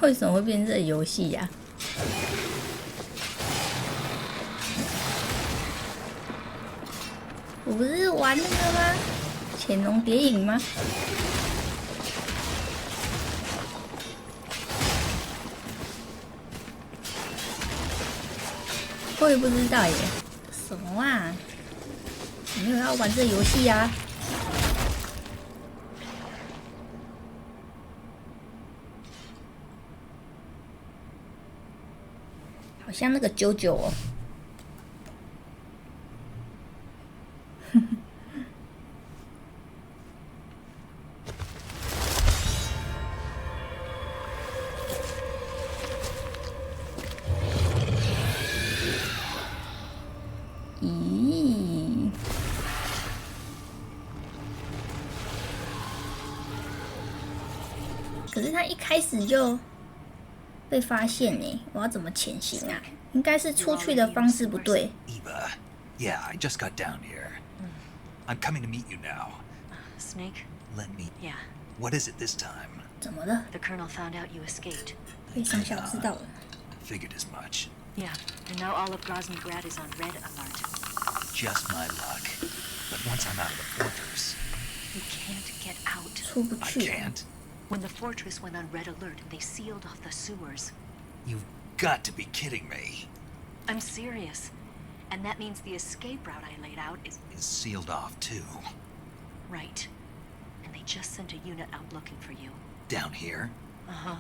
为什么会变成这游戏呀？我不是玩那个吗？潜龙谍影吗？我也不知道耶。什么啊？我没有要玩这游戏呀。好像那个99哦。咦？可是他一开始就被发现呢，我要怎么潜行啊？应该是出去的方式不对。Eva, yeah, I just got down here. I'm coming to meet you now. Snake? Let me. Yeah. What is it this time? 怎么了？ The Colonel found out you escaped. 被上校知道了。Figured as much. Yeah, and now all of Groznygrad is on red alert. Just my luck. But once I'm out of the fortress, You can't get out. 出不 I 去。 can't. When the fortress went on red alert, they sealed off the sewers. You've got to be kidding me. I'm serious. And that means the escape route I laid out is Is sealed off too. right. And they just sent a unit out looking for you. Down here? Uh-huh.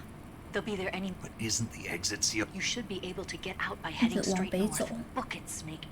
They'll be there any... But isn't the exit sealed? You should be able to get out by heading 一直往 straight 北 north. 走。 Book it, Snake.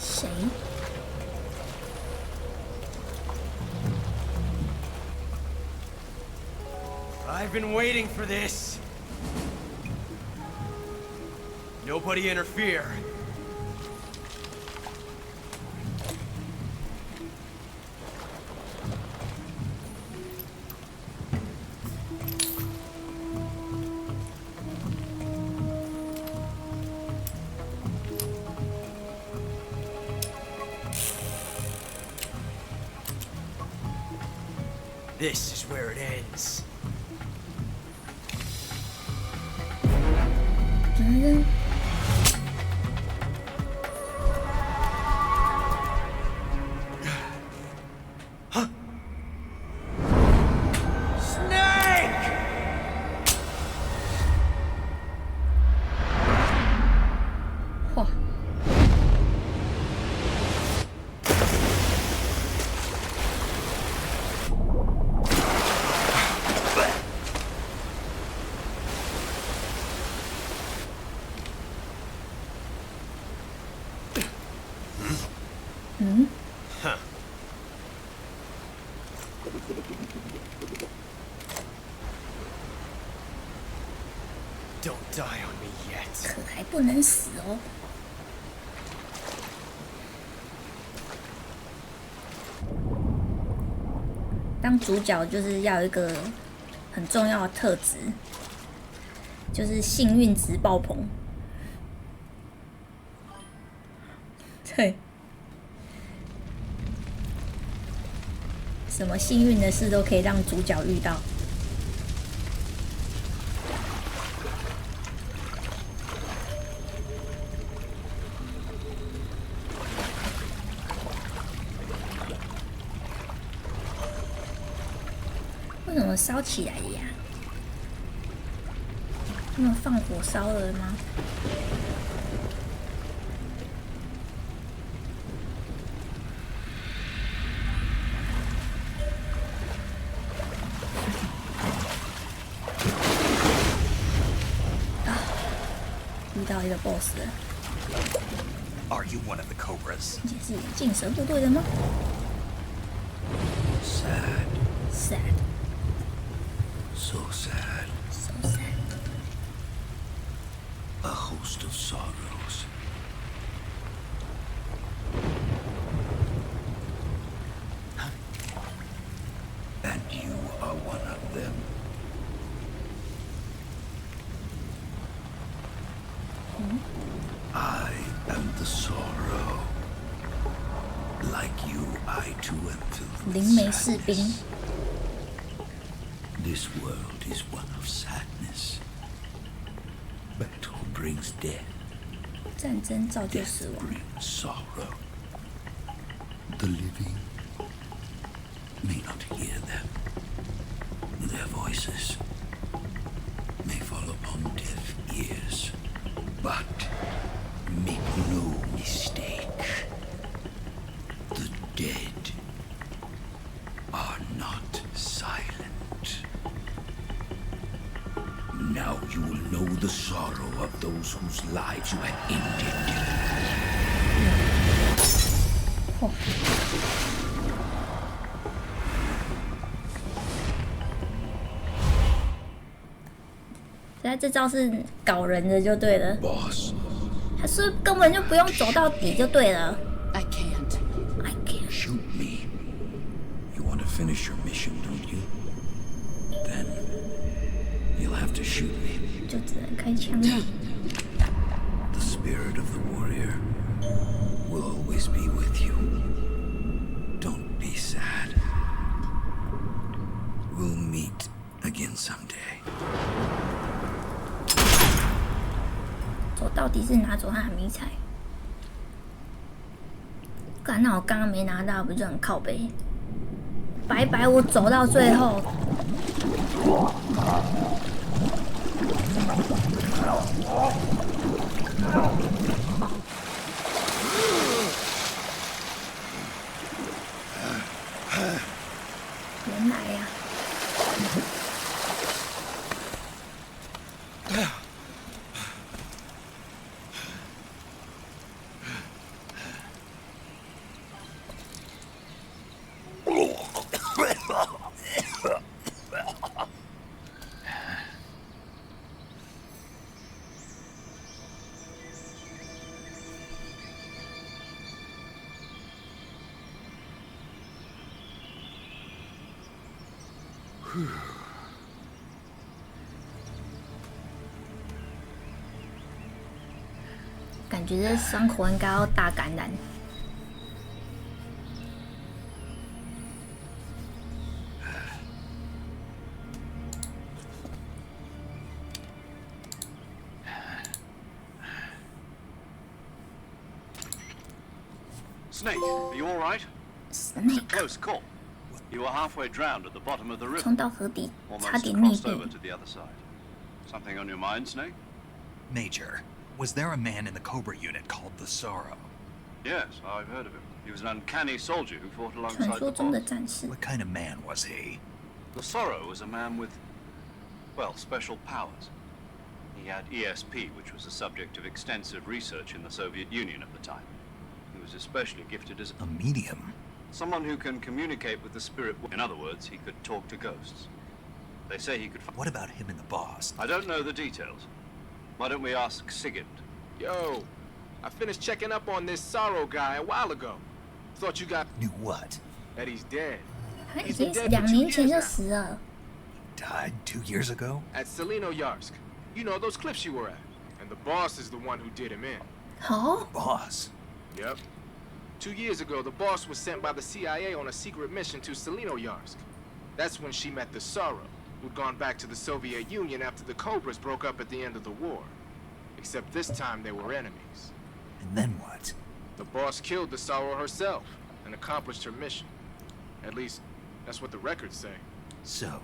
谁？ I've been waiting for this. Nobody interfere. This is where it ends. 嗯。哇！嗯？ Don't die on me yet. 可还不能死哦。当主角就是要有一个很重要的特质，就是幸运值爆棚。对，什么幸运的事都可以让主角遇到。为什么烧起来了呀？他们放火烧了吗？到一个 BOSS 了。Are you one of the Cobras? 你是禁蛇部队的吗 Sad, ？Sad, so sad. so sad. A host of sorrows. And you are one of them. I am the sorrow. Like you, I too am filled 灵媒 with 士兵， sadness. This world is one of sadness. Battle brings death. 战争造就 Death 死亡。 brings sorrow. The living may not hear them. Their voices may fall upon deaf ears. But make no mistake. The dead are not silent. Now you will know the sorrow of those whose lives you have ended. 嚯！现在这招是搞人的就对了， Boss, 他是根本就不用走到底就对了。 I can't. I can't. shoot me. You want to finish your mission, don't you? Then you'll have to shoot me. 就只能开枪了。 The spirit of the warrior will always be with you. Don't be sad. We'll meet again someday. 走到底是拿走他的迷彩。干，那我刚刚没拿到，不就很靠北？白白我走到最后。原来呀、感觉这伤口应该要大感染。Snake, are you all right? It's a Snake close call. You were halfway drowned at the bottom of the river. 冲到河底，差 Almost 点溺 crossed over 毙。 to the other side. Something on your mind, Snake? Major, was there a man in the Cobra unit called the Sorrow? Yes, I've heard of him. He was an uncanny soldier who fought 传 alongside 说 the 中的 boss. 战士， What kind of man was he? The Sorrow was a man with, well, special powers. He had ESP, which was the subject of extensive research in the Soviet Union at the time. He was especially gifted as A medium? someone who can communicate with the spirit. In other words, he could talk to ghosts. They say he could. What about him and the boss? I don't know the details. Why don't we ask Sigurd? Yo, I finished checking up on this Sorrow guy a while ago. Thought you got Knew what? that he's dead. 他已经2年前就死了。 Died 2 years ago? At Selino-Yarsk. You know, those cliffs you were at. And the boss is the one who did him in. 好， Boss? Yep. 2 years ago, the boss was sent by the CIA on a secret mission to Selino-Yarsk. That's when she met the Sorrow, who'd gone back to the Soviet Union after the Cobras broke up at the end of the war. Except this time they were enemies. And then what? The boss killed the Sorrow herself and accomplished her mission. At least, that's what the records say. So,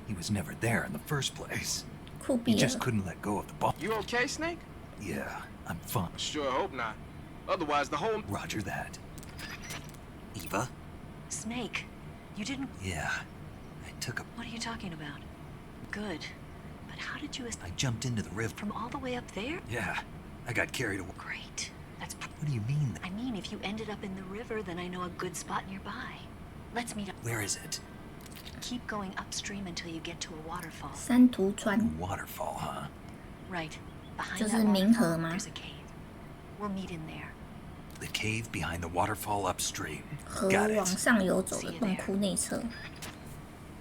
he was never there in the first place. 酷 He 毙 just 了。 couldn't let go of the boss. You okay, Snake? Yeah, I'm fine. Sure hope not. Otherwise, the whole... Roger that. Eva? Snake, you didn't. Yeah. I took a... What are you talking about? Good. But how did you I jumped into the river. from all the way up there? Yeah, I got carried away. Great. That's. What do you mean? I mean, if you ended up in the river, then I know a good spot nearby. Let's meet up. Where is it? Keep going upstream until you get to a waterfall. 山图川 Waterfall, huh? Right. Behind 就 that 是冥河 waterfall, 吗？ there's a cave. We'll meet in there. The cave behind the waterfall upstream. 河 Got 往 it. 上游走的洞窟内侧。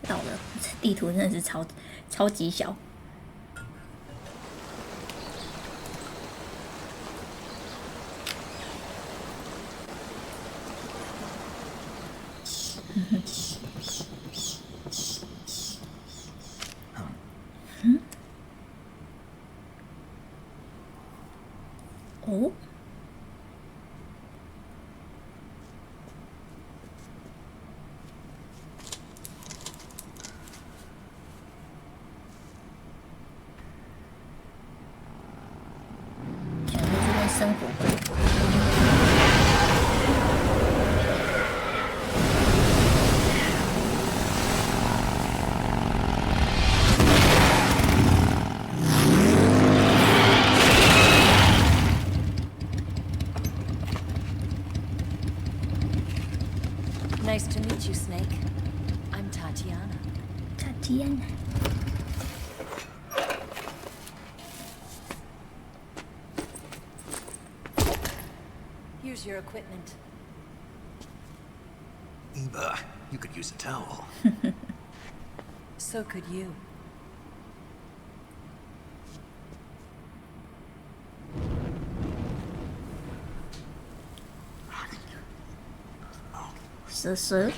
到了，地图真的是超级小。哦。想在这边生活吧。Nice to meet you, Snake. I'm Tatiana. Tatiana。Here's your equipment. Eva, you could use a towel. So could you.蛇。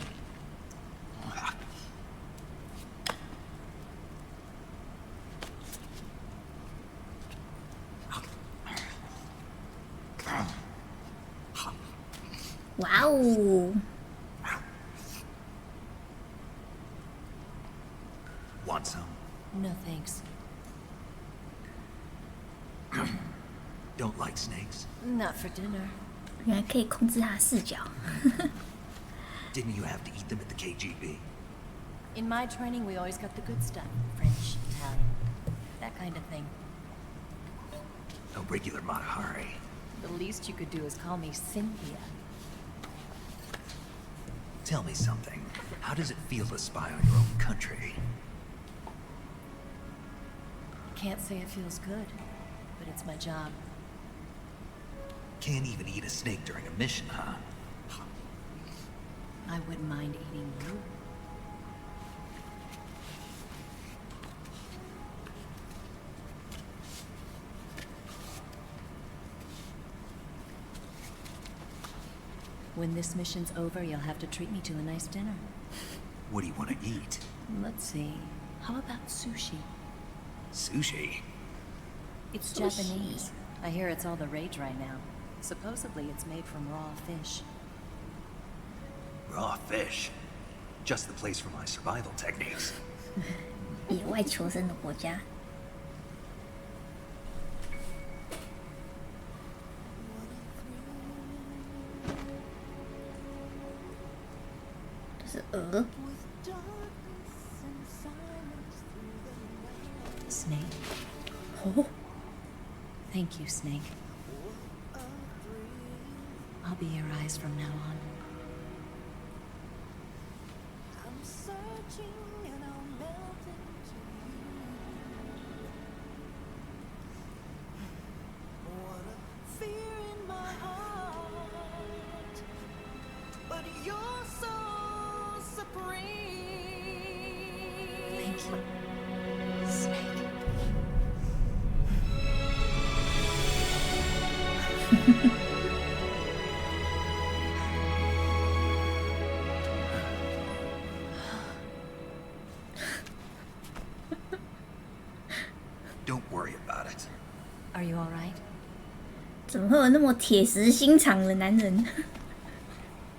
哇哦！ Want some? No thanks. Don't like snakes? Not for dinner. 原来可以控制他的视角。 Didn't you have to eat them at the KGB? In my training, we always got the good stuff. French, Italian, that kind of thing. A regular Matahari. The least you could do is call me Cynthia. Tell me something. How does it feel to spy on your own country? Can't say it feels good, but it's my job. Can't even eat a snake during a mission, huh? I wouldn't mind eating you. When this mission's over, you'll have to treat me to a nice dinner. What do you want to eat? Let's see. How about sushi? Sushi? It's Sushi. Japanese. I hear it's all the rage right now. Supposedly it's made from raw fish. Raw fish. Just the place for my survival techniques. 野外求生的国家。这是鹅。 Snake. 哦， Thank you, Snake. I'll be your eyes from now on. Thank you, Snake. Don't worry about it. Are you all right? 怎么会有那么铁石心肠的男人？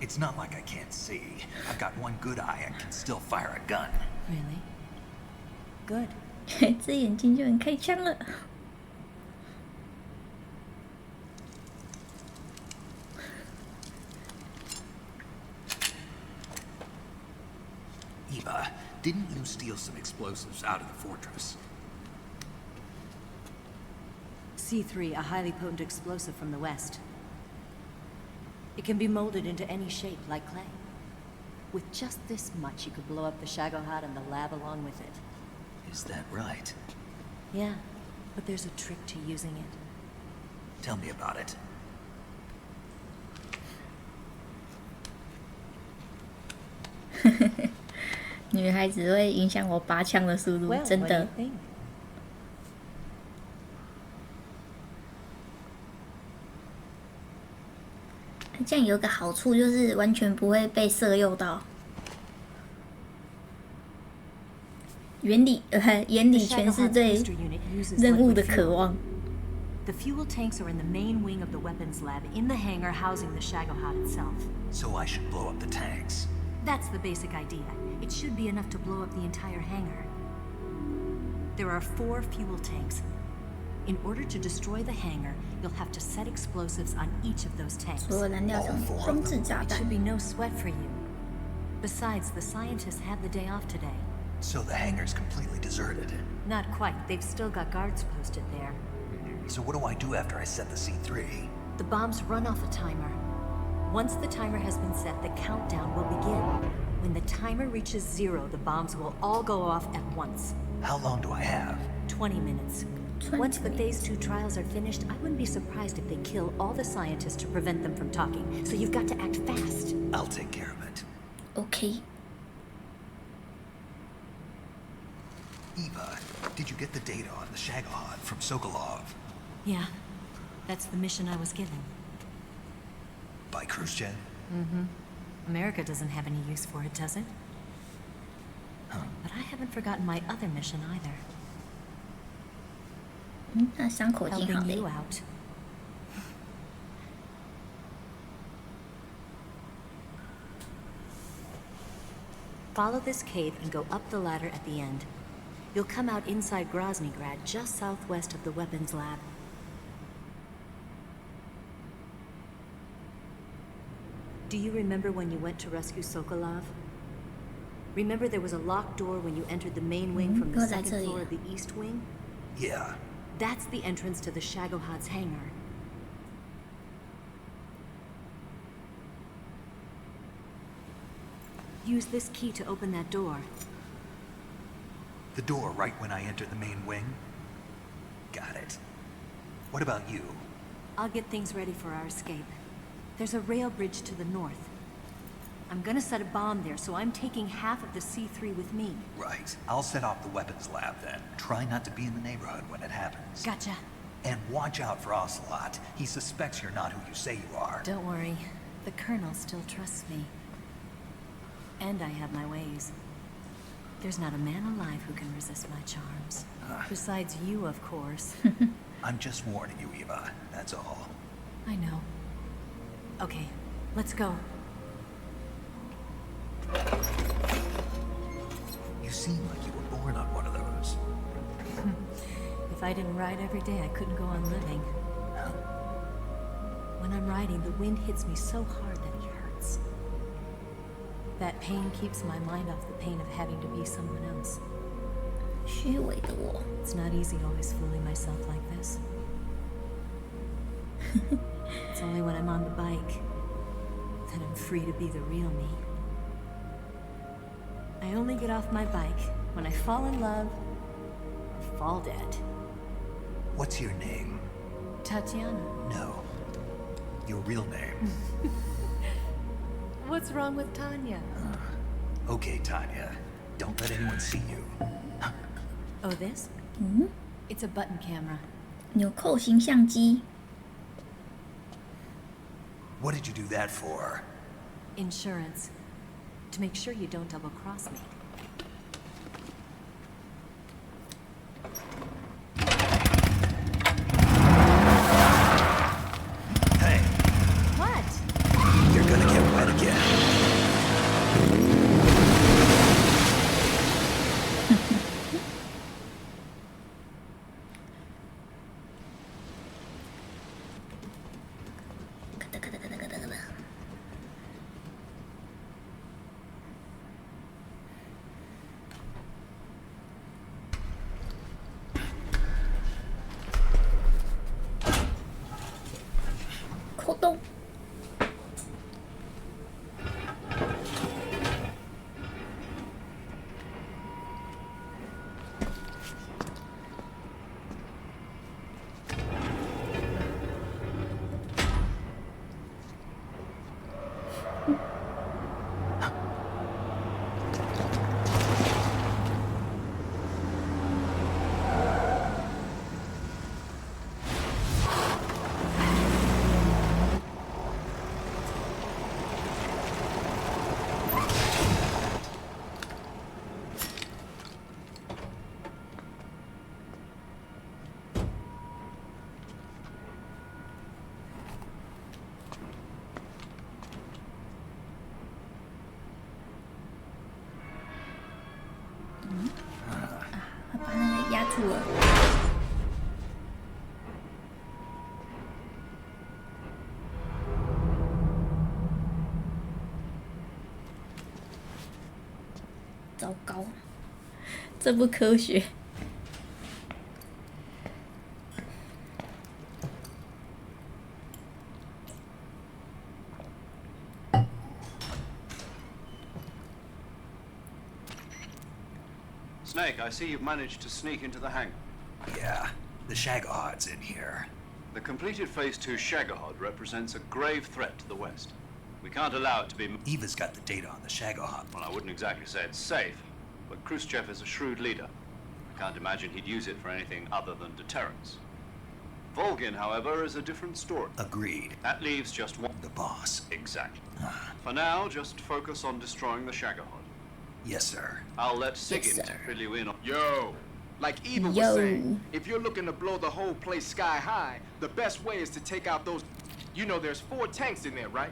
It's not like I can't see. I've got one good eye and can still fire a gun. Really? Good. 一只眼睛就能开枪了。 Eva, didn't you steal some explosives out of the fortress? C3, a highly potent explosive from the west. It can be molded into any shape, like clay. With just this much, you could blow up the Shagahod and the lab along with it. Is that right? Yeah, but there's a trick to using it. Tell me about it. 女孩子会影响我拔枪的速度， Well, 真 what do 的 you。think? 这样有个好处就是完全不会被色诱到。眼里全是对 The Shagahod booster unit uses 任务 liquid 的 fuel. 渴望。 The fuel tanks are in the main wing of the weapons lab, in the hangar housing the Shagahod itself. So I should blow up the tanks. That's the basic idea. It should be enough to blow up the entire hangar. There are 4 fuel tanks. In order to destroy the hangar, you'll have to set explosives on each of those tanks. 所有燃料上装置炸 It 弹 should。be no sweat for you. Besides, the scientists had the day off today. So the hangar's completely deserted. Not quite. They've still got guards posted there. So what do I do after I set the C3? The bombs run off a timer. Once the timer has been set, the countdown will begin. When the timer reaches 0, the bombs will all go off at once. How long do I have? 20 minutes. 20 Once the minutes. Phase 2 trials are finished, I wouldn't be surprised if they kill all the scientists to prevent them from talking. So you've got to act fast. I'll take care of it. OK， Eva, did you get the data on the Shagahod from Sokolov? Yeah, that's the mission I was given. By Khrushchev? America doesn't have any use for it, does it? Huh. But I haven't forgotten my other mission either. 那伤口已经好 Helping 累 you。out. Follow this cave and go up the ladder at the end. You'll come out inside Groznygrad, just southwest of the weapons lab. Do you remember when you went to rescue Sokolov? Remember there was a locked door when you entered the main wing from the Oh, that's second it, floor yeah. of the east wing? Yeah. That's the entrance to the Shagohod's hangar. Use this key to open that door. The door right when I enter the main wing? Got it. What about you? I'll get things ready for our escape. There's a rail bridge to the north. I'm gonna set a bomb there, so I'm taking half of the C3 with me. Right. I'll set off the weapons lab then. Try not to be in the neighborhood when it happens. Gotcha. And watch out for Ocelot. He suspects you're not who you say you are. Don't worry. The Colonel still trusts me. And I have my ways. There's not a man alive who can resist my charms. Besides you, of course. I'm just warning you, Eva. That's all. I know. Okay, let's go. You seem like you were born on one of those. If I didn't ride every day, I couldn't go on living. When I'm riding, the wind hits me so hard that it hurts. That pain keeps my mind off the pain of having to be someone else. 虚伪的我， It's not easy always fooling myself like this. It's only when I'm on the bike that I'm free to be the real me. I only get off my bike when I fall in love or fall dead. What's your name? Tatiana. No. Your real name. What's wrong with Tanya? Okay, Tanya. Don't let anyone see you. Oh, this? It's a button camera. 纽扣型相机。 What did you do that for? Insurance. To make sure you don't double-cross me. Hey, What? you're gonna get wet again. 住了。糟糕，这不科学。Snake, I see you've managed to sneak into the hangar. Yeah, the Shagahod's in here. The completed Phase 2 Shagahod represents a grave threat to the West. We can't allow it to be... Eva's got the data on the Shagahod. Well, I wouldn't exactly say it's safe, but Khrushchev is a shrewd leader. I can't imagine he'd use it for anything other than deterrence. Volgin, however, is a different story. Agreed. That leaves just one... The boss. Exactly. For now, just focus on destroying the Shagahod. Yes, sir. I'll let Sigint Yes, sir. fill you in on... Yo, like Eva was Yo. saying, if you're looking to blow the whole place sky high, the best way is to take out those... You know, there's 4 tanks in there, right?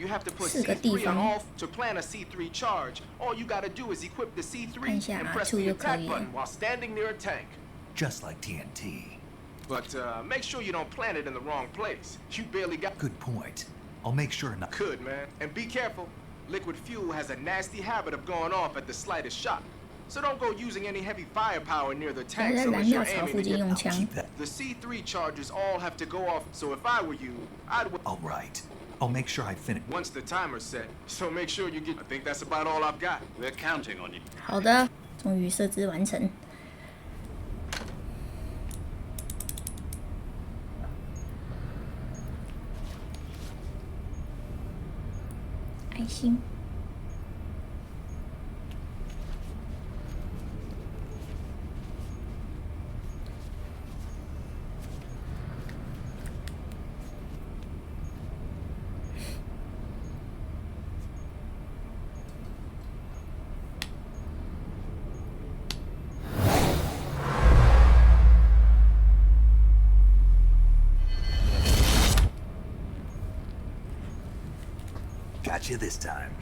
You have to put 4个 C3 地 on 方 all to plan a C3 charge. All you gotta do is equip the 看 C3 一下 and 啊 press ，2 the 就可 attack 以了 button。while standing near a tank. Just like TNT. But make sure you don't plant it in the wrong place. You barely got... Good point. I'll make sure not... Could, man. And be careful. Liquid fuel has a nasty habit of going off at the slightest shock. So don't go using any heavy firepower near the 不要 tanks 在 unless 燃 you're 料槽 aiming 附 to 近 get 用 out. 枪。 Keep that. The C3 charges all have to go off, so if I were you, I'd... All right. I'll make sure I finish. Once the timer's set, so make sure you get... I think that's about all I've got. We're counting on you. 好的，终于设置完成。爱心。Got you this time.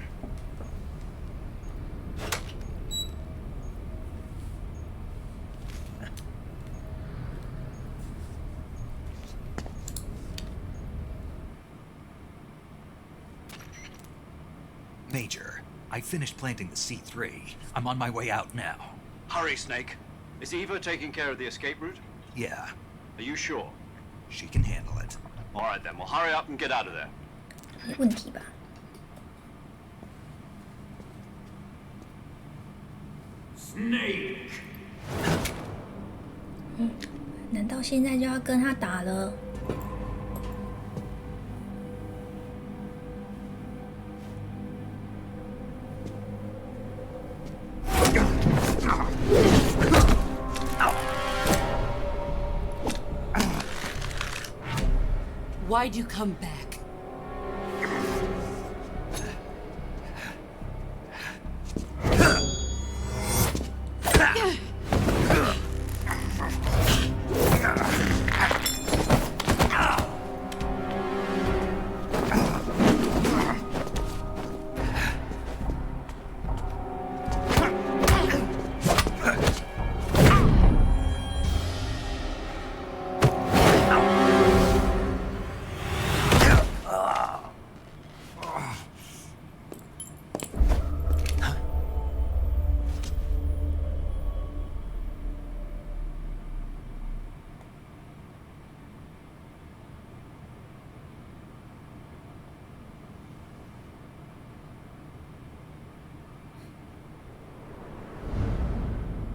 Major, I finished planting the C3. I'm on my way out now. Hurry, Snake. Is Eva taking care of the escape route? Yeah, Are you sure? she can handle it. All right, then. Well, hurry up and get out of there. 没问题吧？ Snake! 难道现在就要跟他打了？ Why'd you come back?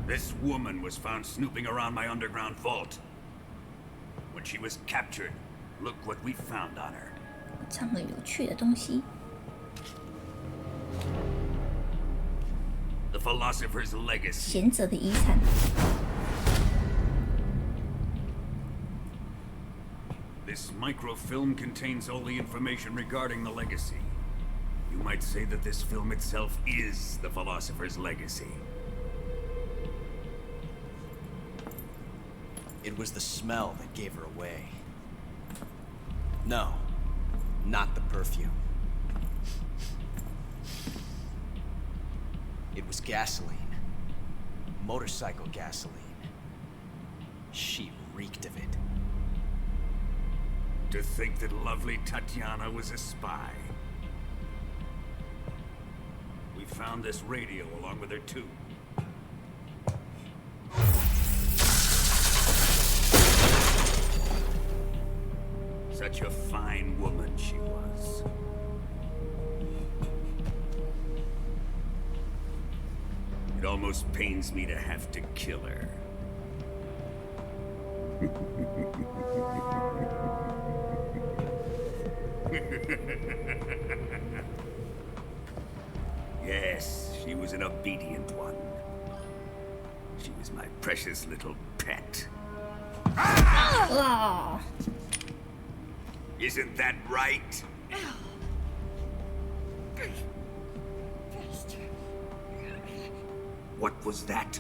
This woman was found snooping around my underground vault. When she was captured, look what we found on her. 藏了有趣的东西。 The philosopher's legacy. 贤者的遗产。 This microfilm contains all the information regarding the legacy. You might say that this film itself is the philosopher's legacy. It was the smell that gave her away. No, not the perfume. It was gasoline. Motorcycle gasoline. She reeked of it. To think that lovely Tatiana was a spy. We found this radio along with her too. Such a fine woman she was. It almost pains me to have to kill her. Yes, she was an obedient one. She was my precious little pet. Oh. Isn't that right? What was that?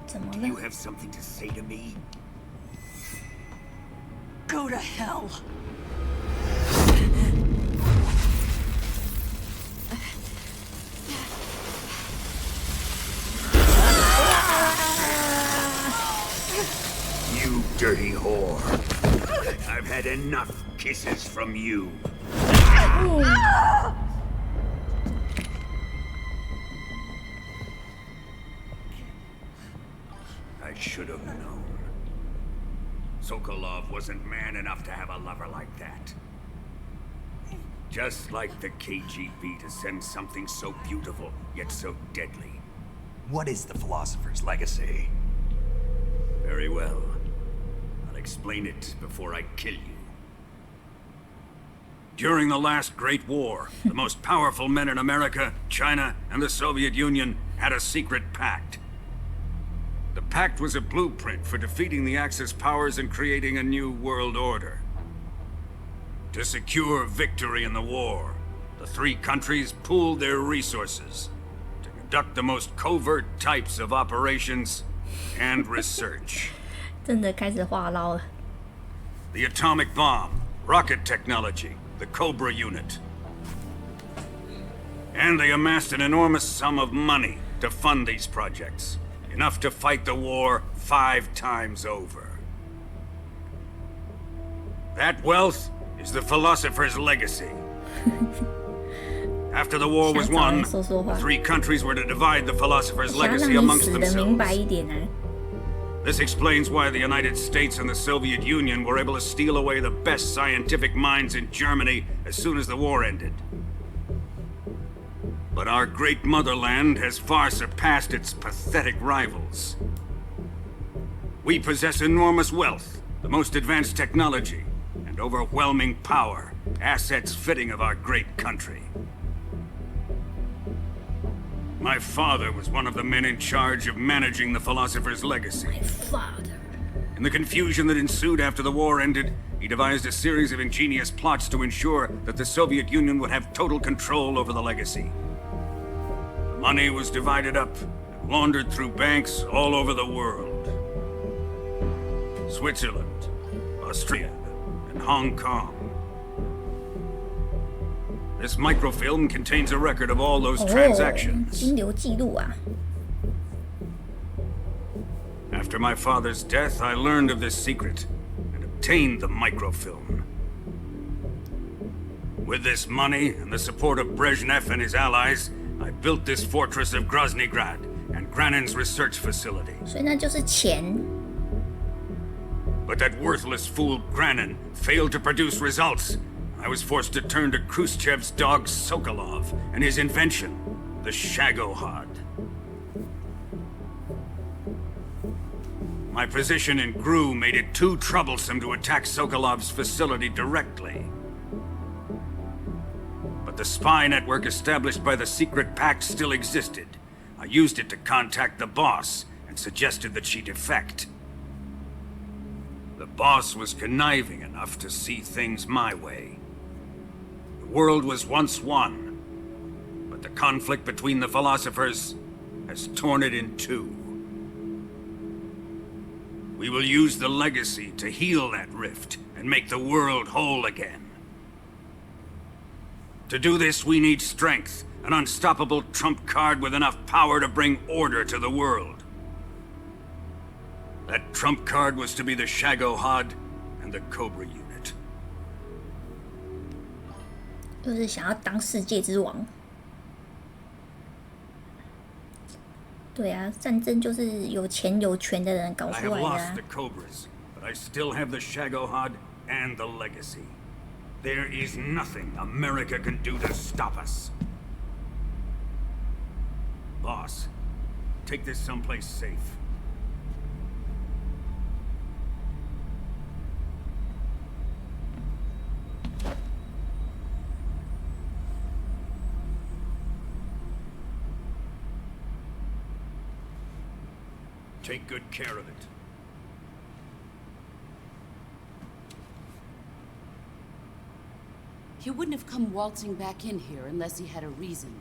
怎么 Do 了 you have something to say to me? Go to hell. You dirty whore. I've had enough kisses from you. I should have known. Sokolov wasn't man enough to have a lover like that. Just like the KGB to send something so beautiful, yet so deadly. What is the Philosopher's Legacy? Very well. I'll explain it before I kill you. During the last Great War, the most powerful men in America, China, and the Soviet Union had a secret pact. The pact was a blueprint for defeating the Axis powers and creating a new world order. To secure victory in the war, the three countries pooled their resources to conduct the most covert types of operations and research. 真的开始话唠了。 The atomic bomb, rocket technology, the Cobra unit. And they amassed an enormous sum of money to fund these projects, enough to fight the war 5 times over. That wealth is the Philosopher's Legacy. After the war was won, the 3 countries were to divide the Philosopher's 想要让 Legacy 你 amongst 死的明白 themselves. 一点啊。 This explains why the United States and the Soviet Union were able to steal away the best scientific minds in Germany as soon as the war ended. But our great motherland has far surpassed its pathetic rivals. We possess enormous wealth, the most advanced technology, and overwhelming power, assets fitting of our great country. My father was one of the men in charge of managing the Philosopher's Legacy. My father. In the confusion that ensued after the war ended, he devised a series of ingenious plots to ensure that the Soviet Union would have total control over the legacy. The money was divided up and laundered through banks all over the world. Switzerland, Austria, and Hong Kong. This microfilm contains a record of all those 哦， transactions. 金流记录啊。 After my father's death, I learned of this secret and obtained the microfilm. With this money and the support of Brezhnev and his allies, I built this fortress of Groznygrad and Granin's research facility. 所以那就是钱。 But that worthless fool Granin failed to produce results. I was forced to turn to Khrushchev's dog Sokolov and his invention, the Shagahod. My position in GRU made it too troublesome to attack Sokolov's facility directly. But the spy network established by the secret pact still existed. I used it to contact the boss and suggested that she defect. The boss was conniving enough to see things my way. The world was once one, but the conflict between the philosophers has torn it in two. We will use the legacy to heal that rift and make the world whole again. To do this, we need strength, an unstoppable trump card with enough power to bring order to the world. That trump card was to be the Shagahod and the Cobra unit. 就是想要当世界之王。对啊，战争就是有钱有权的人搞 I 出 have 来的、啊 lost。the Cobras, but I still have the Shagahod and the legacy. There is nothing America can do to stop us. Boss, take this someplace safe. Take good care of it. He wouldn't have come waltzing back in here unless he had a reason.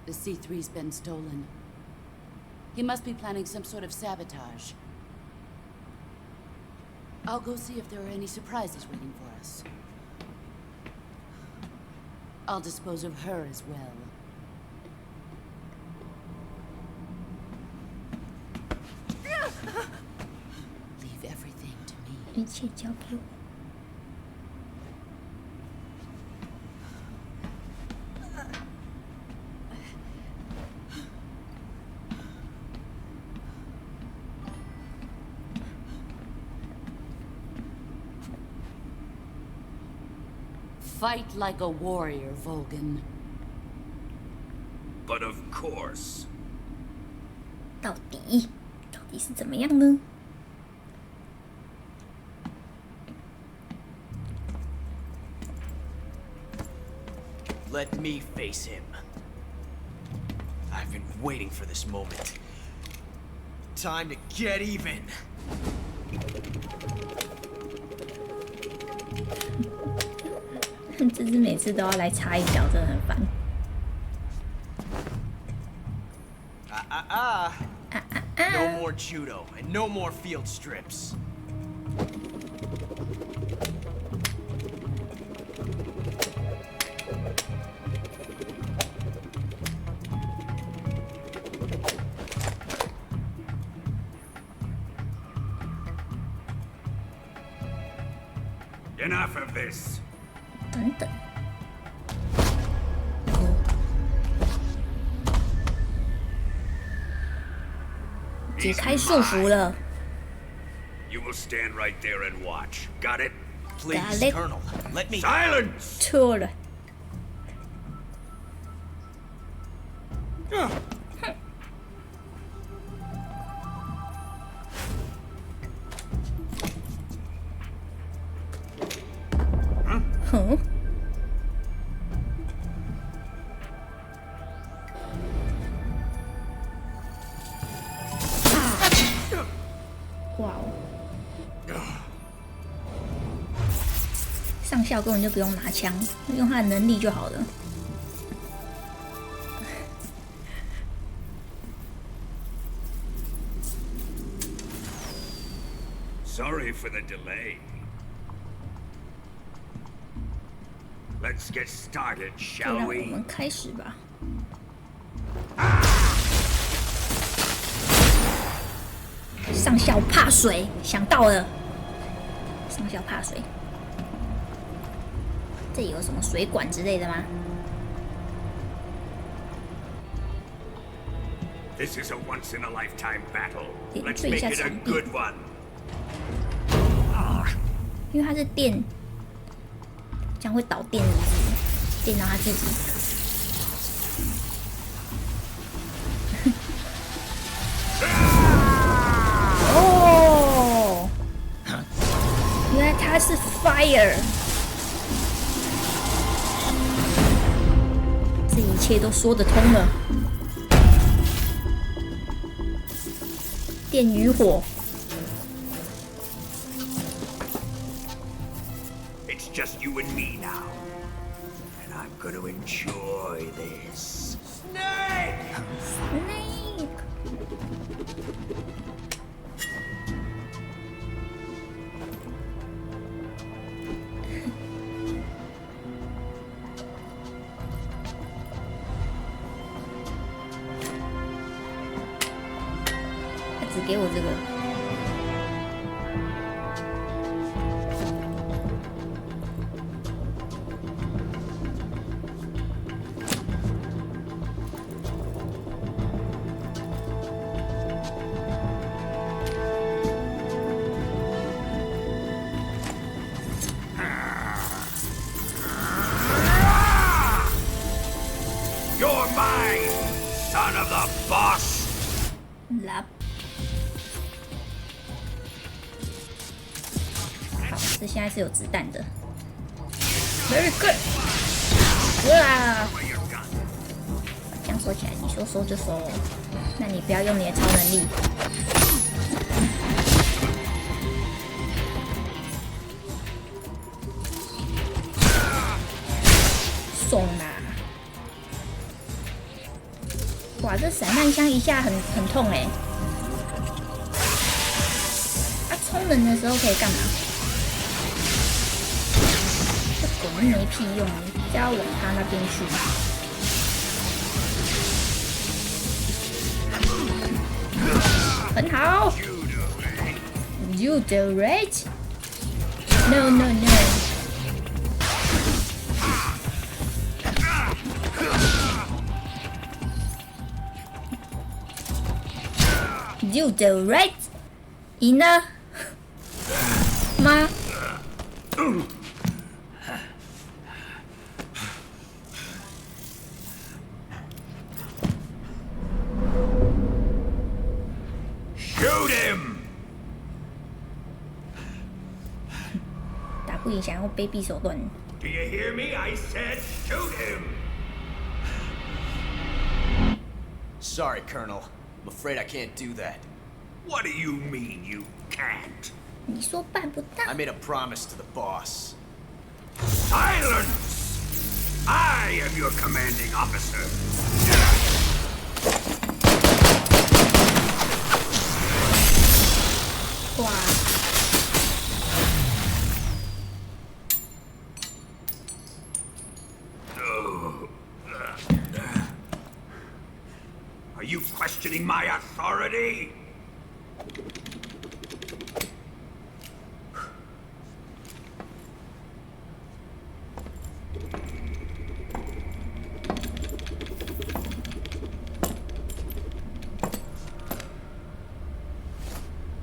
The C3's been stolen. He must be planning some sort of sabotage. I'll go see if there are any surprises waiting for us. I'll dispose of her as well. Leave everything to me. 一切交给我。Fight like a warrior, Volgin. But of course. 到底是怎么样呢？ Let me face him. I've been waiting for this moment. Time to get even. 这只每次都要来插一脚，真的很烦。No more judo and no more field strips. Enough of this. 等等，解开束缚了。 You will stand right there and watch. Got it? Please, Got it. Colonel, let me. Silence! 错了，哼，哇哦！上校根本就不用拿枪，用他的能力就好了。 Sorry for the delay. Let's get started, 就 shall 让我 we? 们开始吧。上校怕水，想到了。上校怕水，这里有什么水管之类的吗？ This is a once-in-a-lifetime battle. 点 Let's 缀一 make 下 it a 墙壁， good one. 因为它是电，这样会导电是不是？电到他自己。哦，原来他是 fire， 这一切都说得通了。电与火。 It's just you and me now. And I'm gonna enjoy this. Snake! Snake 他只给我这个。拉。好，这现在是有子弹的。Very good。哇！这样说起来，你说收就收，那你不要用你的超能力。送啦！哇，这散弹枪一下很痛哎、啊，充人的时候可以干嘛？这滚没屁用，只要往他那边去。很好。You do right? No, no, no. You do right? 赢了吗？打不赢，想用卑鄙手段。Do you hear me? I said shoot him. Sorry, Colonel. I'm afraid I can't do that. What do you mean you can't? 你说办不到 I made a promise to the boss. Silence! I am your commanding officer. Wow. Are you questioning my authority?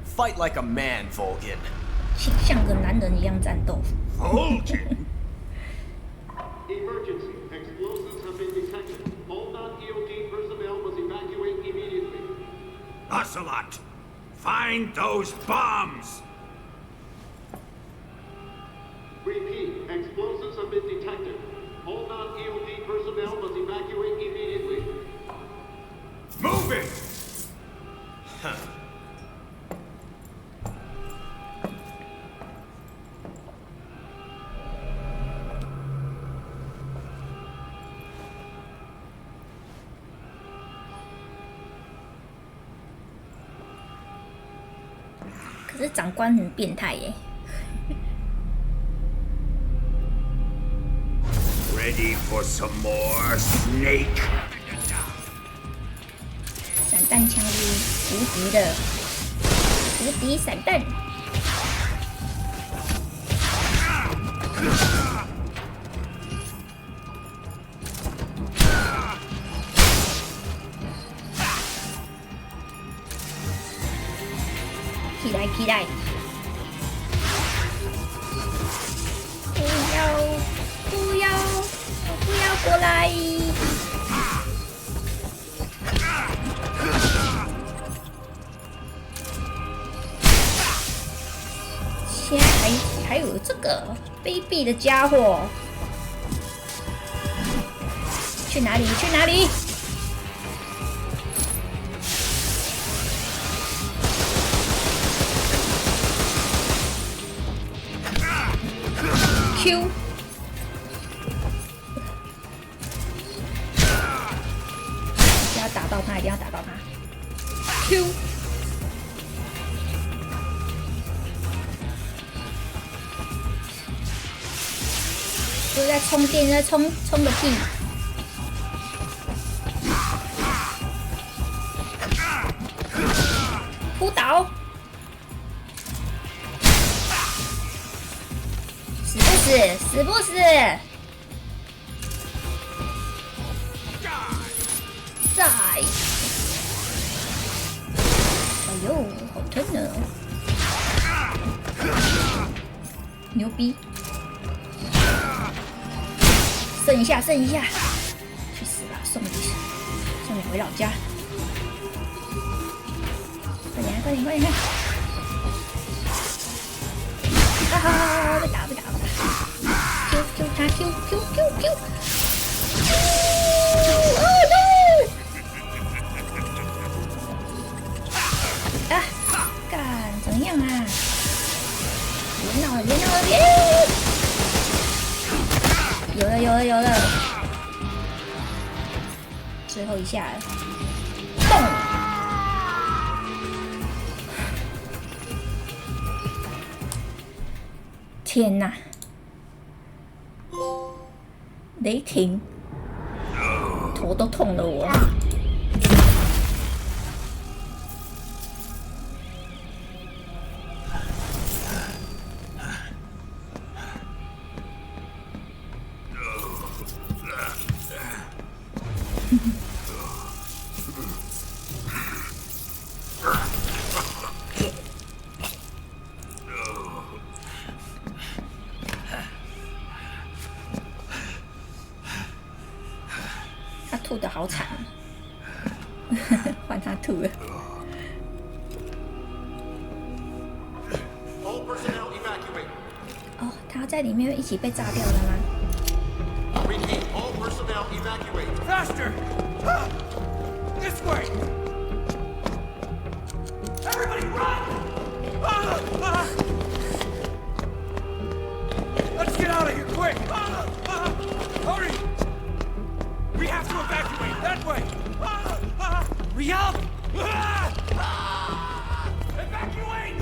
Fight like a man, Volgin. 像个男人一样战斗。Volgin? Emergency. Explosives have been detected. All non-EOD personnel must evacuate immediately. Ocelot, find those bombs! Repeat. Explosives have been detected. All non-EOD personnel must evacuate immediately. Move it! "可是长官很变态耶。Ready for some more, Snake? 散弹枪是无敌的，无敌散弹。起来，起来！不要，不要，不要过来！现在还有这个卑鄙的家伙，去哪里？去哪里？ Q， 一定要打到他，一定要打到他。Q， 就在充电，在充个屁！扑倒！ 死不死？在！哎呦，好疼呢！牛逼！剩一下，剩一下！去死吧！送你回老家！来，快点，快点！啊！被打！Q他 Q！ 哦 no！ 啊！干，怎么样啊？别闹了！有了！最后一下了，动！天哪！雷霆，头都痛了我。吐得好惨，换他吐了。哦，他要在里面一起被炸掉了吗 Repeat, all personnel evacuate. Faster! This way! Everybody run! Let's get out of here, quick! Hurry! We have to evacuate that way! Hurry up! Evacuate!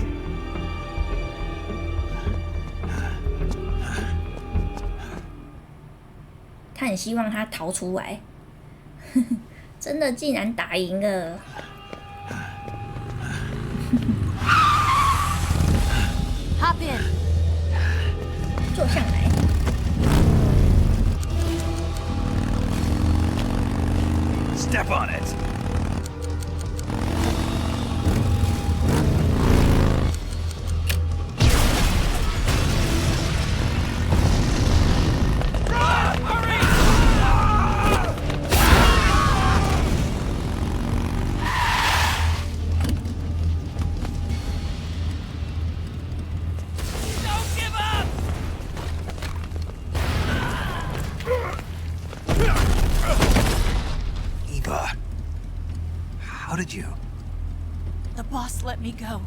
他很希望他逃出来，真的竟然打赢了。Hop in. 坐上来。Step on it. How did you? The boss let me go.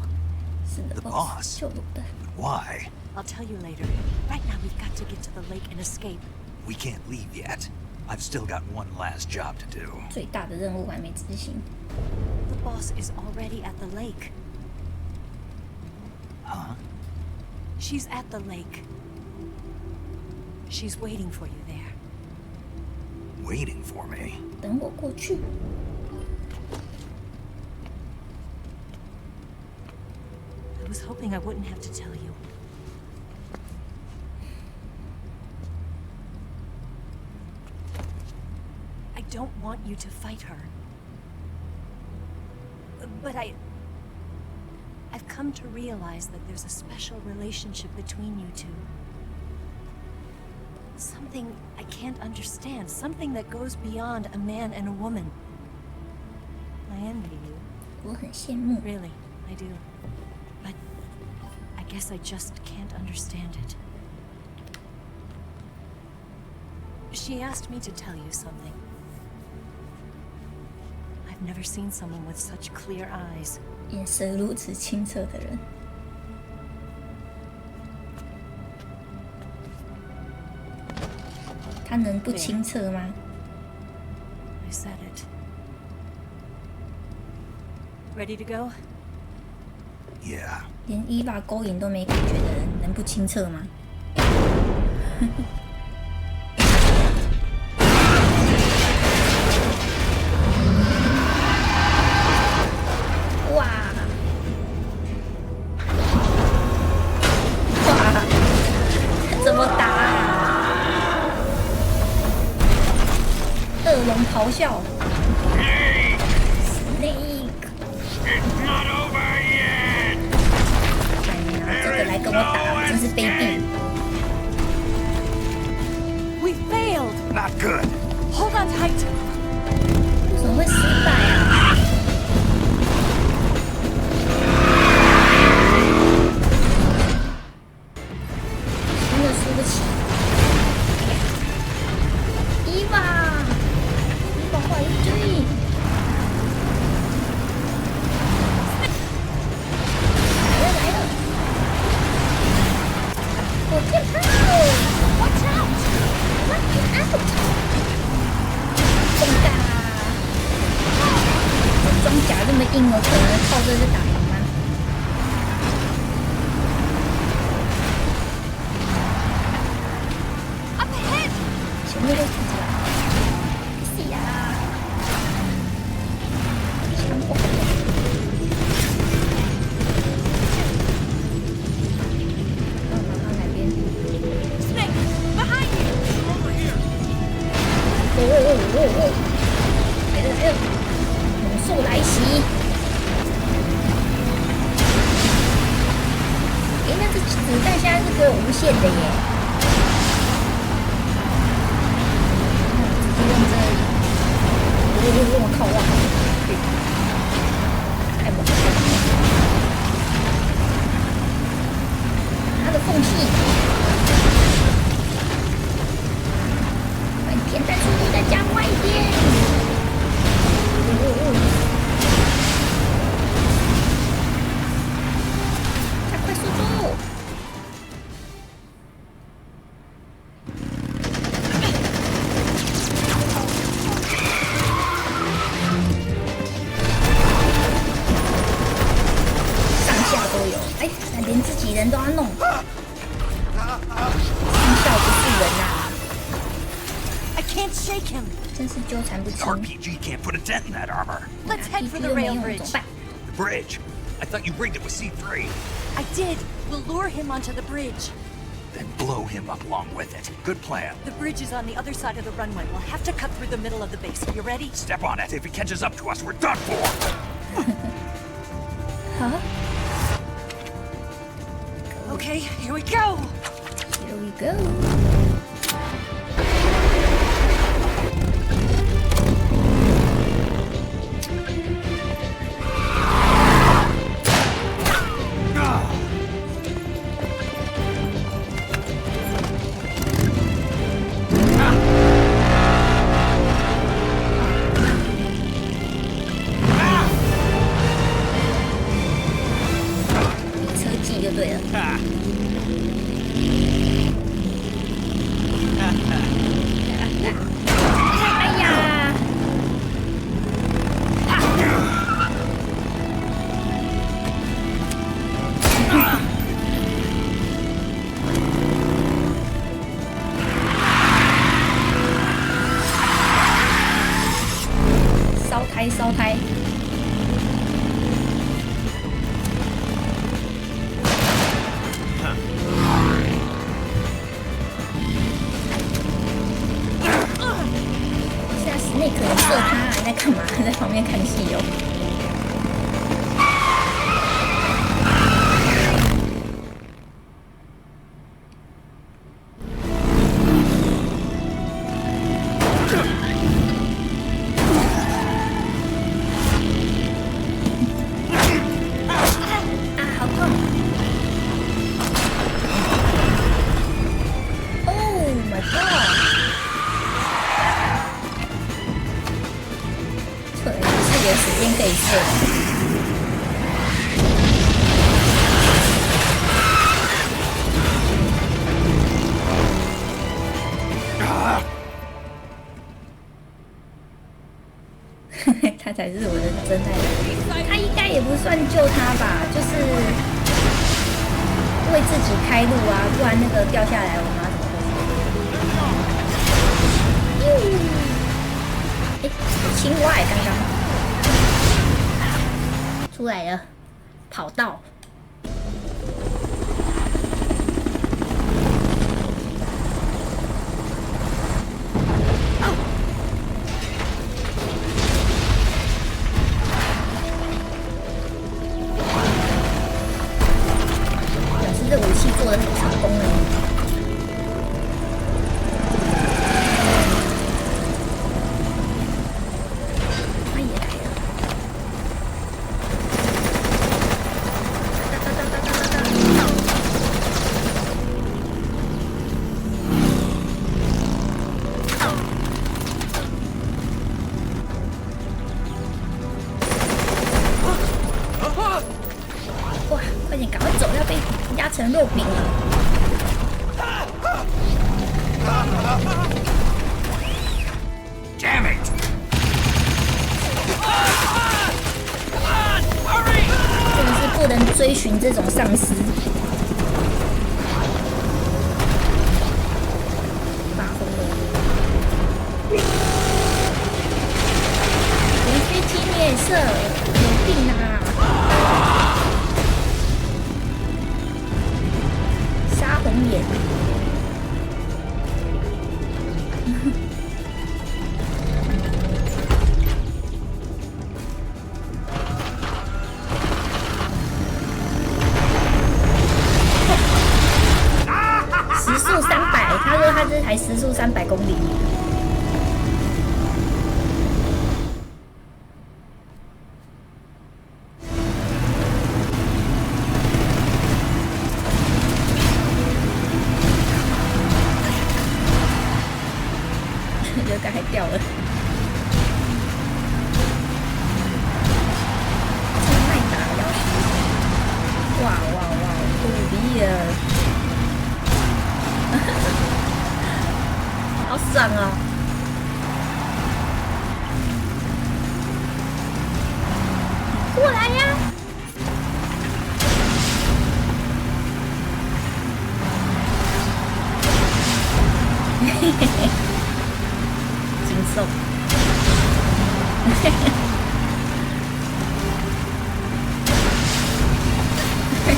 The boss? 救我的。 But why? I'll tell you later. Right now, we've got to get to the lake and escape. We can't leave yet. I've still got one last job to do. 最大的任务还没执行。 The boss is already at the lake. Huh? She's at the lake. She's waiting for you there. Waiting for me? 等我过去。 I was hoping I wouldn't have to tell you. I don't want you to fight her. But I've come to realize that there's a special relationship between you two. Something I can't understand. Something that goes beyond a man and a woman. I envy you. 我很羡慕。 Really, I do. But I guess I just can't understand it. She asked me to tell you something. I've never seen someone with such clear eyes. 眼神如此清澈的人。 他能不清澈吗？ I said it. Ready to go? Yeah. 连伊娃勾引都没感觉的人，能不清澈吗？哇！哇！怎么打啊？ 恶龙咆哮 ，Snake， It's not over yet. 拿这个来跟我打，真是卑鄙！ We failed! Not good. Hold on tight! 为什么会失败啊？这是打赢吗？前面会看起来，是呀，强攻。哪边 Snake, behind you! Over here. 来了，猛兽来袭！那这子弹现在是给我无限的耶！直接用这，我靠，哇，太猛了！它的缝隙，把填弹速度再加快一点！加快速度！上下都有，哎，连自己人都要弄，上校不是人呐！I can't shake him. 真是纠缠不清。 RPG can't put a dent in that armor. Let's head for the rail bridge. The bridge? I thought you rigged it with C3. I did. We'll lure him onto the bridge. Then blow him up along with it. Good plan. The bridge is on the other side of the runway. We'll have to cut through the middle of the base. You ready? Step on it. If he catches up to us, we're done for. Huh? Okay, here we go. Here we go.烧胎。现在史内克射他，还在干嘛？在旁边看戏哦。他才是我的真爱人，他应该也不算救他吧，就是为自己开路啊，不然那个掉下来我们要怎么活？青蛙刚刚出来了，跑道。这武器做得很成功了。他也来了。哇！快点，赶快走，要被压成肉饼了。Damn it! Come on! Hurry! 追寻这种丧尸。发疯了！连飞机你也射，有病啊！杀红眼。时速300，他说他这台时速300公里。有个还掉了。真耐打，要死！哇哇哇，酷毙了！好爽哦！过来呀！嘿嘿嘿，惊悚！嘿嘿嘿嘿，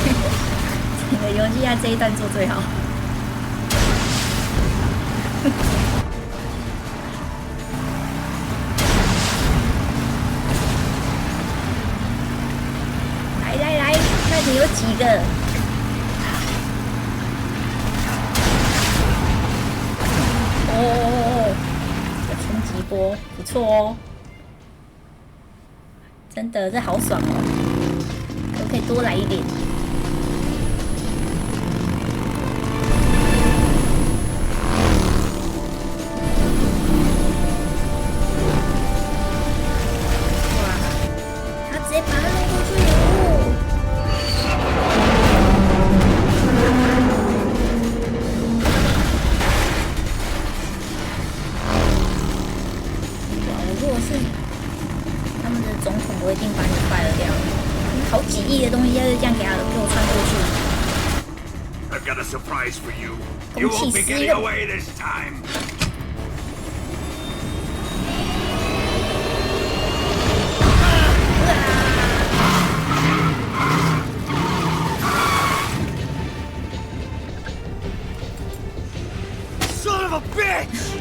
整个游戏啊这一段做最好。来，看你有几个？哦，有冲击波，不错哦。真的，这好爽哦！可不可以多来一点？I've got a surprise for you. You won't be getting away this time. Son of a bitch!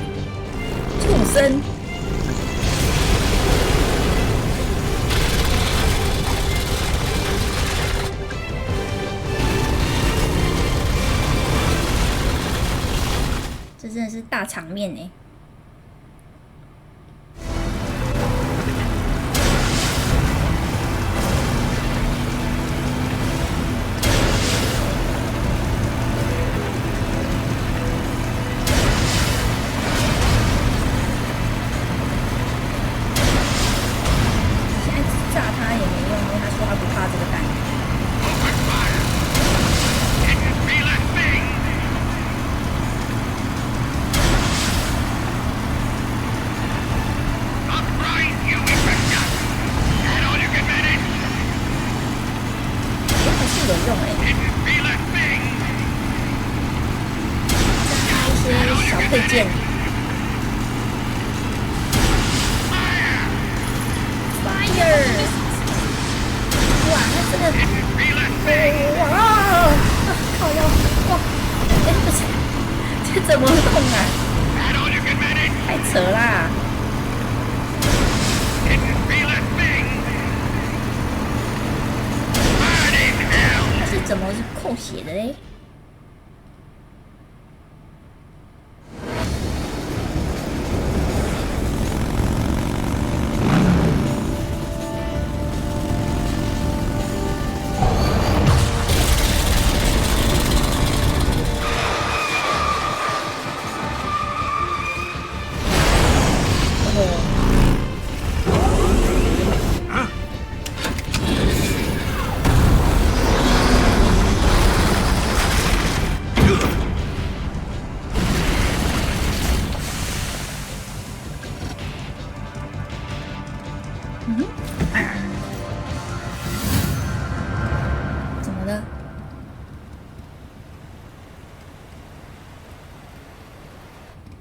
畜生！这真的是大场面哎！配件 ，Fire！ 哇，那这个，哇，靠腰，哇，哎，不是，这怎么动啊？太扯啦！它是怎么扣血的嘞？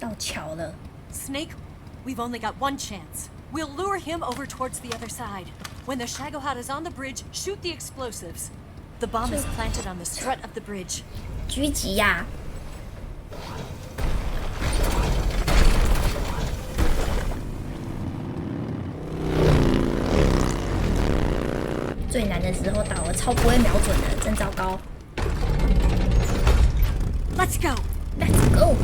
到桥了。 Snake, we've only got one chance. We'll lure him over towards the other side. When the Shagahod is on the bridge, shoot the explosives. The bomb is planted on the strut of the bridge. 狙击呀！最难的时候倒了，超不会瞄准的，真糟糕。Let's go. Let's go.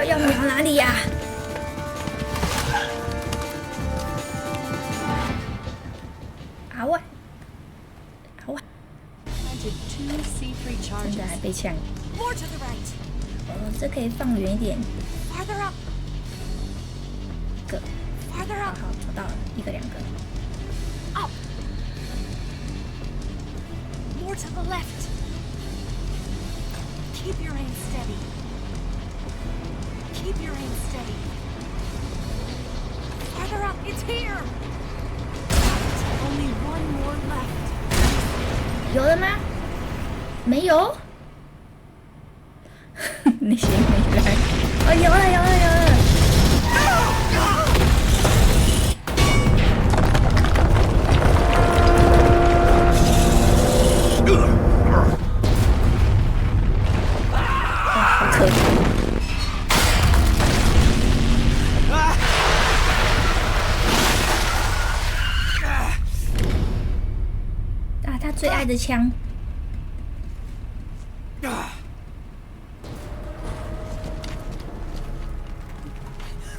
要瞄哪里呀？啊喂！啊喂！真的还被呛。这可以放远一点。一个。好，找到了，一个两个。Up. More to the left. Keep your aim steady. Keep your aim steady. Farther up, it's here. Only one more left. 有了吗？没有。那些没来。哦，有了，有了，有了。好可怜。他最爱的枪。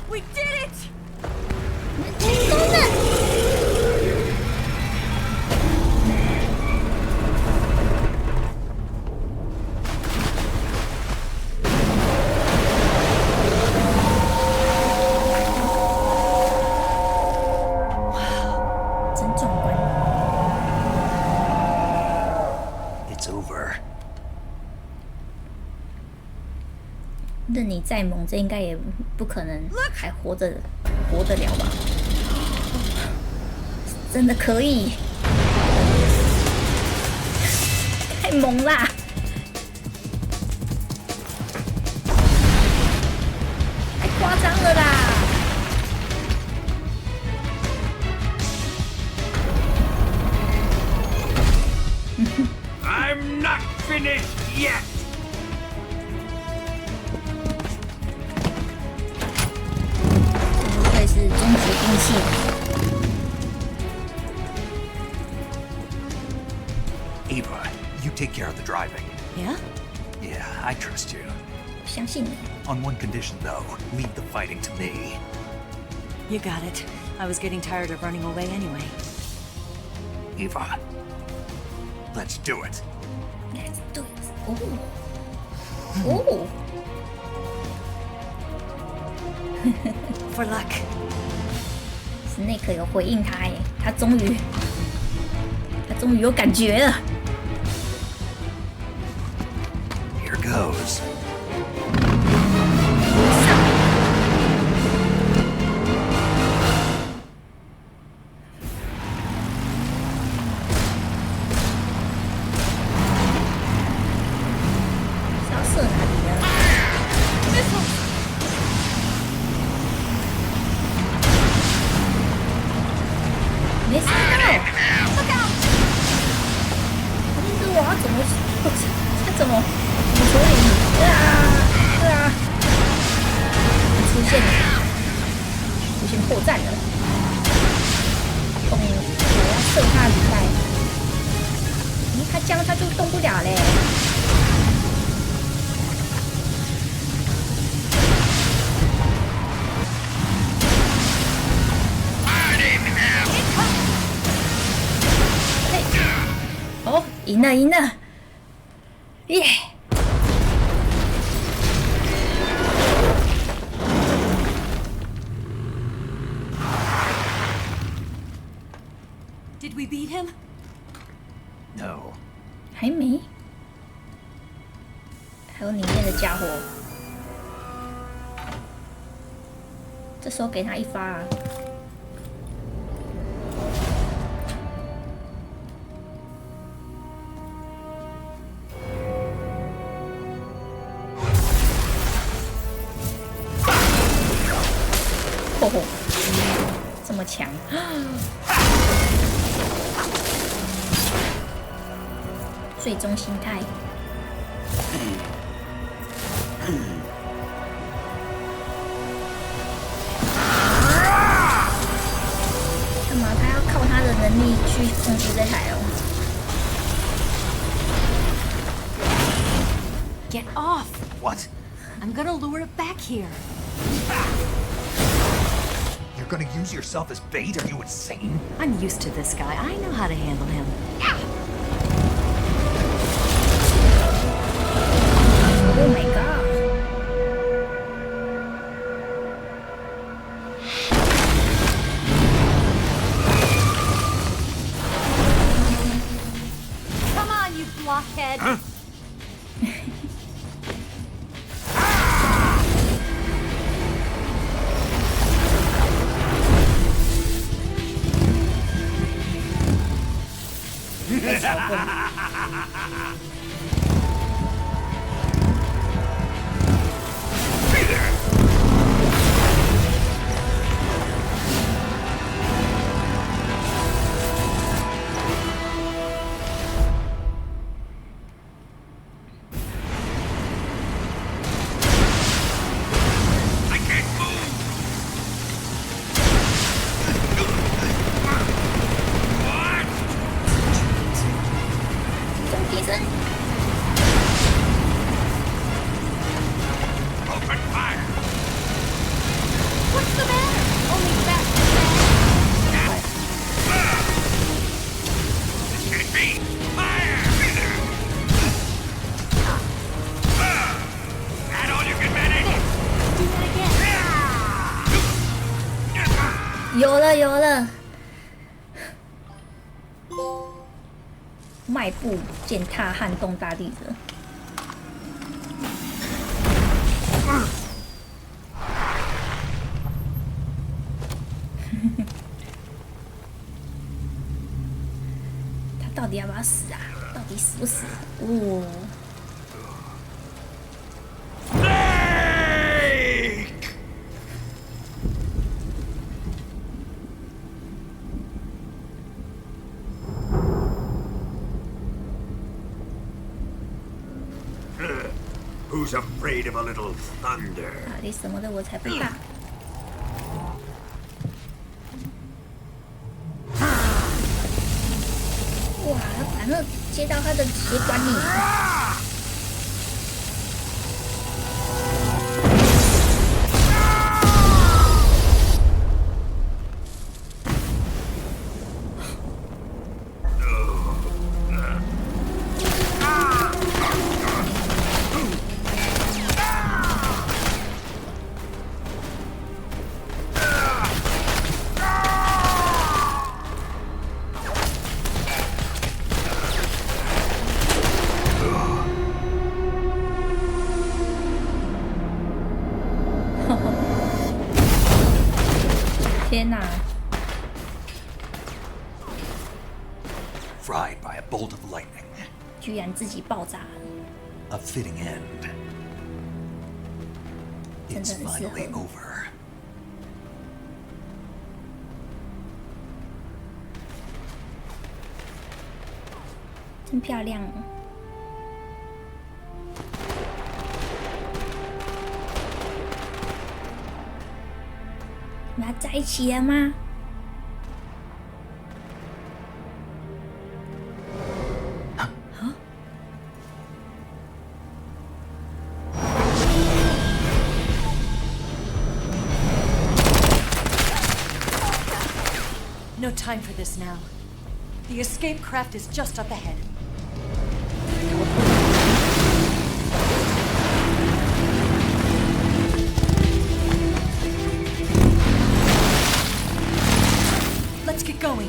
We did it! 成功了！哇，真壮观！ It's over. 任你再猛，这应该也不可能还活得了吧？真的可以，太猛啦！太夸张了啦！ I'm not finished yet. 不愧是终极兵器。 Eva, you take care of the driving. Yeah? Yeah, I trust you. 相信你。 On one condition, though, leave the fighting to me. You got it. I was getting tired of running away anyway. Eva, let's do it. Let's do it. 哦。 For luck. Snake 有回应他耶，他终于有感觉了。 Here goes. 是要射哪里呢？没射到。 我要怎么处理？出现破绽了。我要射他离开。他这样他就动不了嘞。哦，赢了，赢了，耶！ Did we beat him? No. 还没，还有里面的家伙。这时候给他一发啊！吼吼，这么强！最终心态。干嘛？他要靠他的能力去控制这台哦。Get off! What? I'm gonna lure it back here. You're gonna use yourself as bait? Are you insane? I'm used to this guy. I know how to handle him. Oh my god! Come on, you blockhead! Huh? 有了有了，迈步践踏撼动大地者。他到底要不要死啊？到底死不死？哦。 Who's afraid of a little thunder? 啊，你什么的我才不怕！哇，他把那接到他的血管里。天哪 Fried by a bolt of lightning. 居然自己爆炸了， A fitting end. 真 It's 的很适 finally 合， over. 真漂亮哦！你们要在一起了吗？ no time for this now. The escape craft is just up ahead. Let's get going.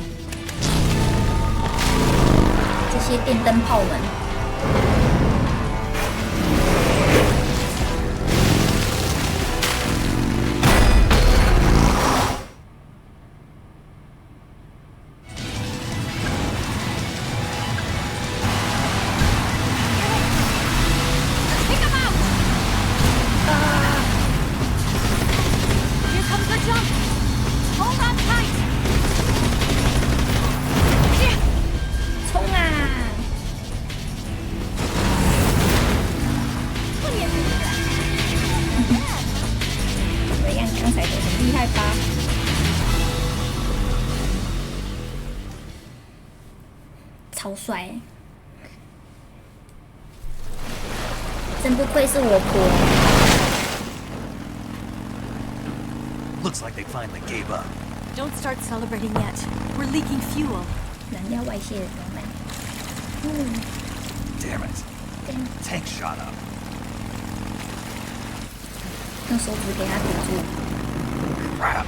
这些电灯泡们。超帅，真不愧是我婆。Looks like they finally gave up. Don't start celebrating yet. We're leaking fuel. 燃料外泄的怎么办？Damn it! Tank shot up. 用手指给它堵住。Crap!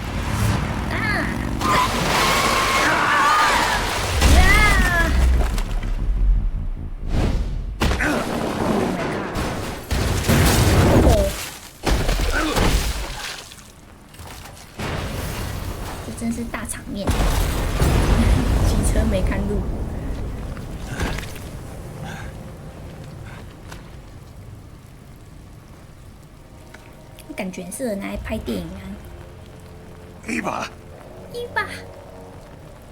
真是大场面，骑车没看路。感觉很适合拿来拍电影啊。Eva. Eva.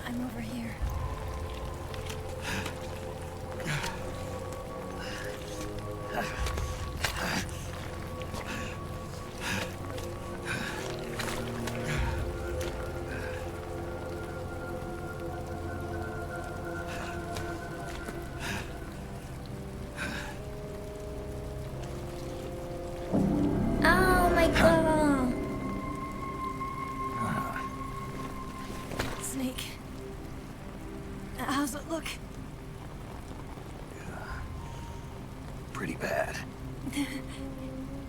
I'm over here. How's it look? Pretty bad.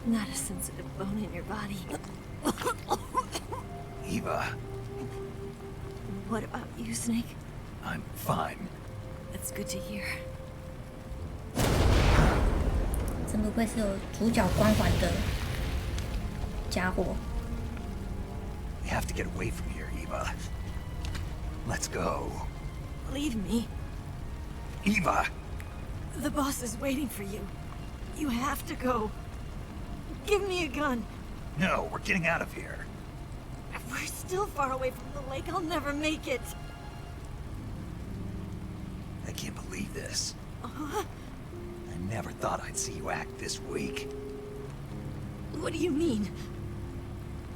Not a sensitive bone in your body. Eva. What about you, Snake? I'm fine. That's good to hear. 真不愧是有主角光环的家伙。We have to get away from here, Eva. Let's go. Leave me. Eva! The boss is waiting for you. You have to go. Give me a gun. No, we're getting out of here. We're still far away from the lake. I'll never make it. I can't believe this. I never thought I'd see you act this weak. What do you mean?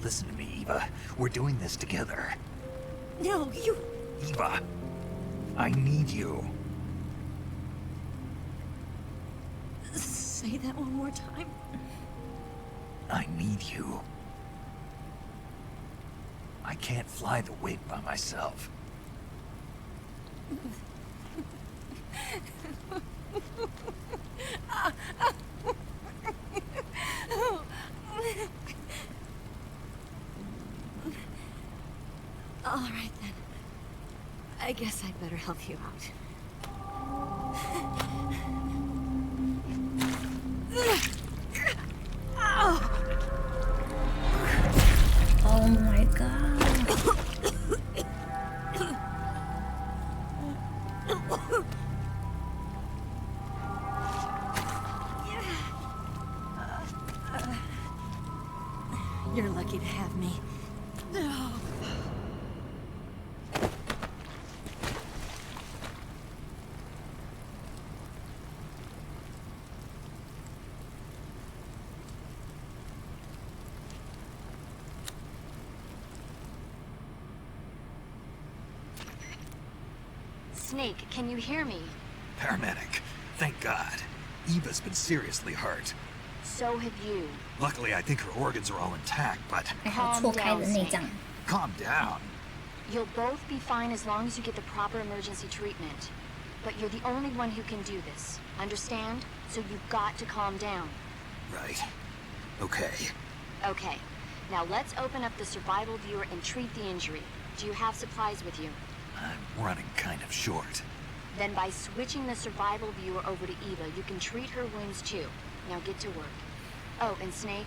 Listen to me, Eva. We're doing this together. No, you... Eva, I need you. Say that one more time. I need you. I can't fly the wig by myself. All right then. I guess I'd better help you out. Oh my god. You're lucky to have me. Snake, can you hear me? Paramedic. Thank God. Eva's been seriously hurt. So have you. Luckily, I think her organs are all intact, but...还好错开了内脏。Calm down. You'll both be fine as long as you get the proper emergency treatment. But you're the only one who can do this. Understand? So you've got to calm down. Right. Okay. Okay. Now let's open up the survival viewer and treat the injury. Do you have supplies with you? I'm running kind of short. Then by switching the survival viewer over to Eva, you can treat her wounds too. Now get to work. Oh, and Snake,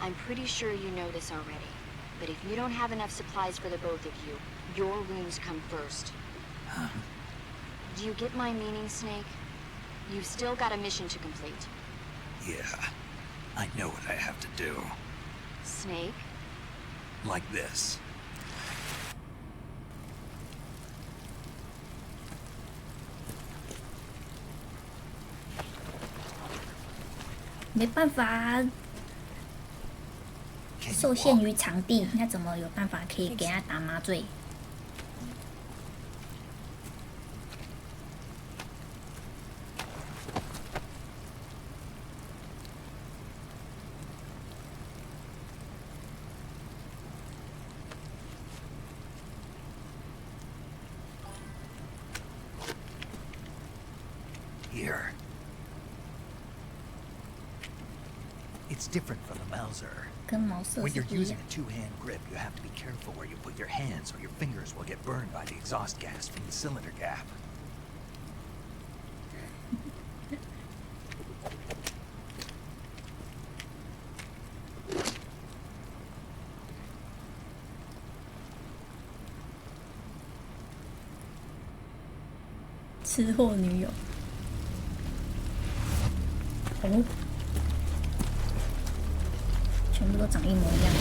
I'm pretty sure you know this already. But if you don't have enough supplies for the both of you, your wounds come first. Huh? Do you get my meaning, Snake? You've still got a mission to complete. Yeah. I know what I have to do. Snake? Like this. 没办法，受限于场地，那怎么有办法可以给他打麻醉？ Here. It's different from the Mauser. 跟毛瑟 When 是 you're 不一 using 样。 a two-hand grip, you have to be careful where you put your hands or your fingers will get burned by the exhaust gas from the cylinder gap. 吃货女友。哦，全部都长一模一样。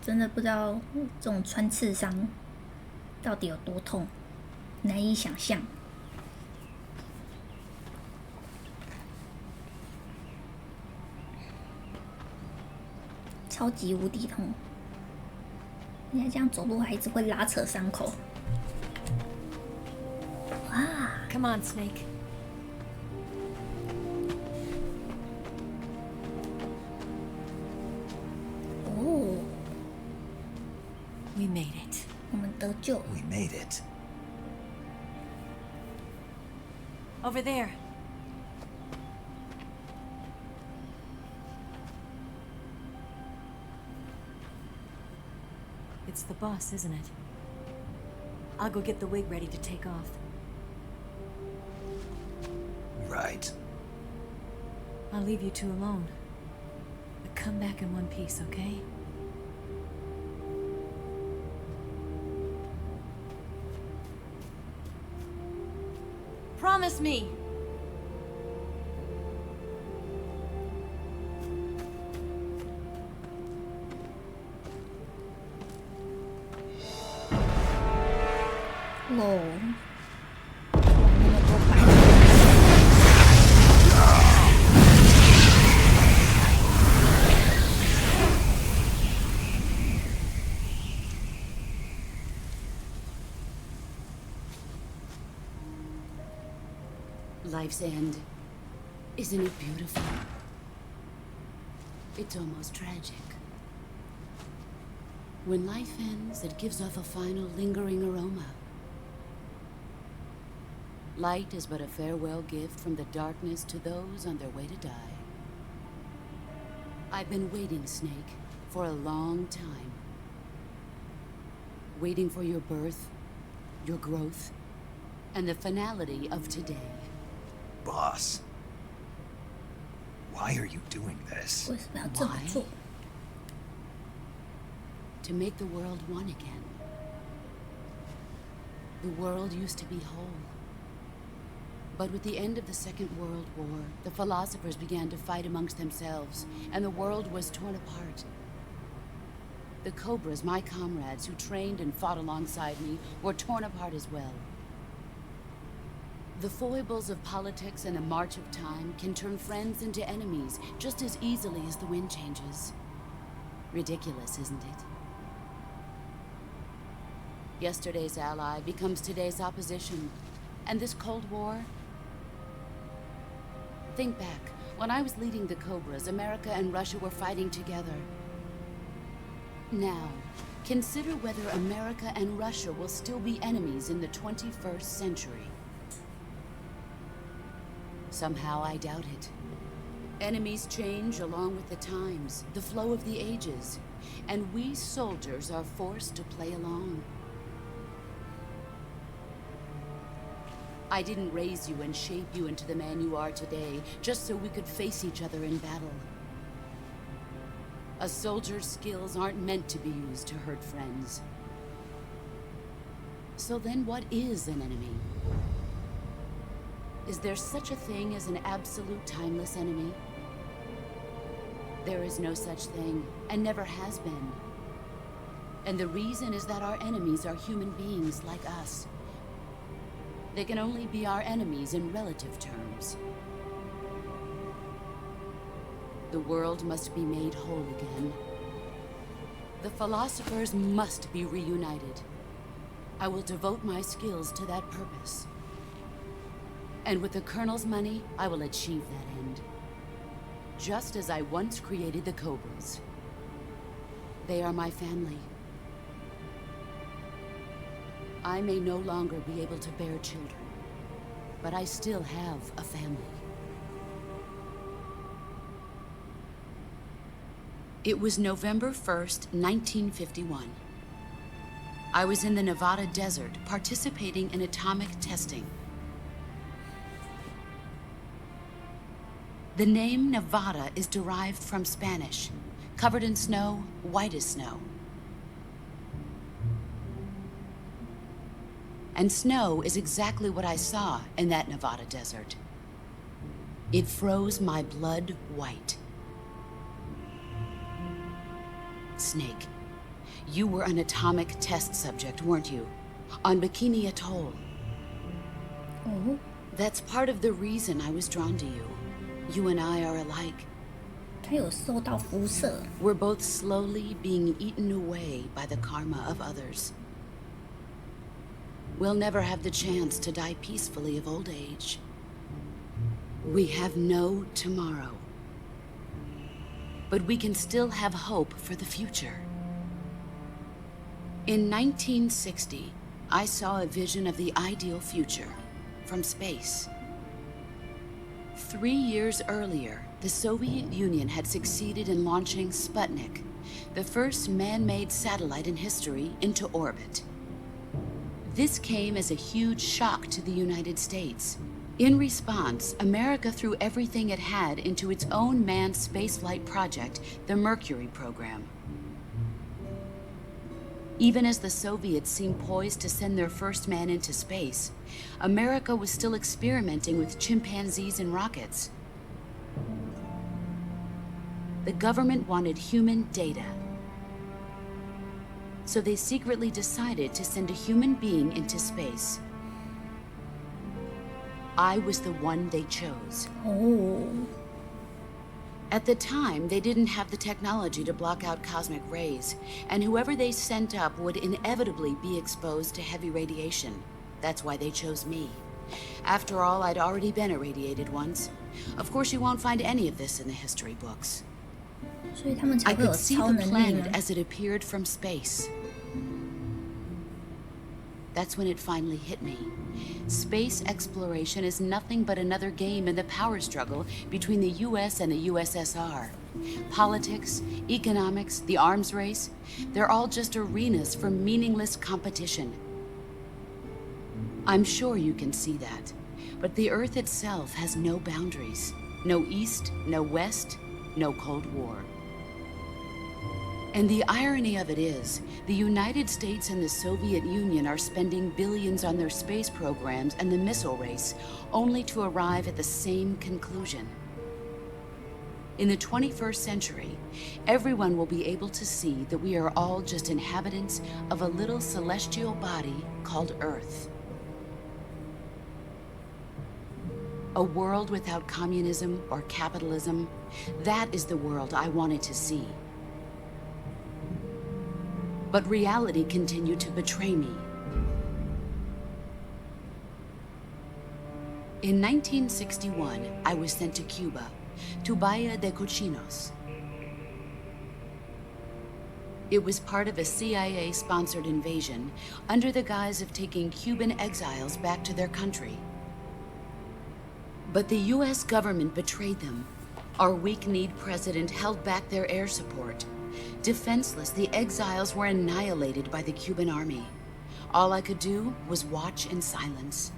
真的不知道这种穿刺伤到底有多痛，难以想象。超级无敌痛，人家这样走路还一直会拉扯伤口。哇 Come on, Snake. We made it. 我们得救。 We made it. Over there. It's the boss, isn't it? I'll go get the wig ready to take off. Right. I'll leave you two alone. But come back in one piece, okay? Promise me! Whoa. 那么多白人。life's end. Isn't it beautiful? It's almost tragic. When life ends, it gives off a final lingering aroma. Light is but a farewell gift from the darkness to those on their way to die. I've been waiting, Snake, for a long time. Waiting for your birth, your growth, and the finality of today. Boss. Why are you doing this? Why? To make the world one again. The world used to be whole. But with the end of the Second World War, the philosophers began to fight amongst themselves, and the world was torn apart. The Cobras, my comrades who trained and fought alongside me, were torn apart as well. The foibles of politics and the march of time can turn friends into enemies just as easily as the wind changes. Ridiculous, isn't it? Yesterday's ally becomes today's opposition, and this Cold War... Think back. When I was leading the Cobras, America and Russia were fighting together. Now, consider whether America and Russia will still be enemies in the 21st century. Somehow I doubt it. Enemies change along with the times, the flow of the ages, and we soldiers are forced to play along. I didn't raise you and shape you into the man you are today, just so we could face each other in battle. A soldier's skills aren't meant to be used to hurt friends. So then what is an enemy? Is there such a thing as an absolute timeless enemy? There is no such thing, and never has been. And the reason is that our enemies are human beings like us. They can only be our enemies in relative terms. The world must be made whole again. The philosophers must be reunited. I will devote my skills to that purpose. And with the Colonel's money, I will achieve that end. Just as I once created the Cobras. They are my family. I may no longer be able to bear children, but I still have a family. It was November 1st, 1951. I was in the Nevada desert participating in atomic testing. The name Nevada is derived from Spanish, covered in snow, white as snow. And snow is exactly what I saw in that Nevada desert. It froze my blood white. Snake, you were an atomic test subject, weren't you? On Bikini Atoll. Oh. That's part of the reason I was drawn to you. You and I are alike. 他有受到辐射。 We're both slowly being eaten away by the karma of others. We'll never have the chance to die peacefully of old age. We have no tomorrow. But we can still have hope for the future. In 1960, I saw a vision of the ideal future from space. 3 years earlier, the Soviet Union had succeeded in launching Sputnik, the first man-made satellite in history, into orbit. This came as a huge shock to the United States. In response, America threw everything it had into its own manned spaceflight project, the Mercury program. Even as the Soviets seemed poised to send their first man into space, America was still experimenting with chimpanzees and rockets. The government wanted human data. So they secretly decided to send a human being into space. I was the one they chose. Oh. At the time, they didn't have the technology to block out cosmic rays, and whoever they sent up would inevitably be exposed to heavy radiation. That's why they chose me. After all, I'd already been irradiated once. Of course, you won't find any of this in the history books. 所以他们才 I 会有 could see 超 the 能力 planet 吗？ as it appeared from space. That's when it finally hit me. Space exploration is nothing but another game in the power struggle between the US and the USSR. Politics, economics, the arms race, they're all just arenas for meaningless competition. I'm sure you can see that, but the Earth itself has no boundaries. No East, no West, no Cold War. And the irony of it is, the United States and the Soviet Union are spending billions on their space programs and the missile race, only to arrive at the same conclusion. In the 21st century, everyone will be able to see that we are all just inhabitants of a little celestial body called Earth. A world without communism or capitalism, that is the world I wanted to see. But reality continued to betray me. In 1961, I was sent to Cuba, to Bahia de Cochinos. It was part of a CIA-sponsored invasion under the guise of taking Cuban exiles back to their country. But the US government betrayed them. Our weak-kneed president held back their air support. Defenseless, the exiles were annihilated by the Cuban army. All I could do was watch in silence.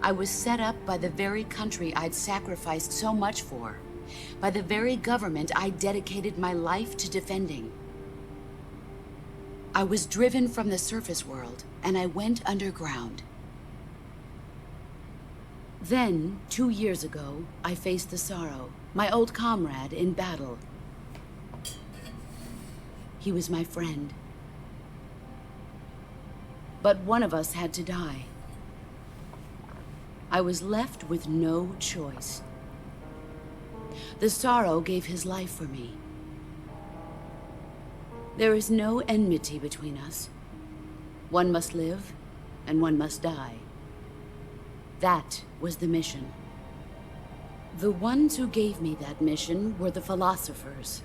I was set up by the very country I'd sacrificed so much for, by the very government I dedicated my life to defending. I was driven from the surface world, and I went underground. Then, 2 years ago, I faced the Sorrow, my old comrade in battle. He was my friend. But one of us had to die. I was left with no choice. The Sorrow gave his life for me. There is no enmity between us. One must live, and one must die. That was the mission. The ones who gave me that mission were the philosophers.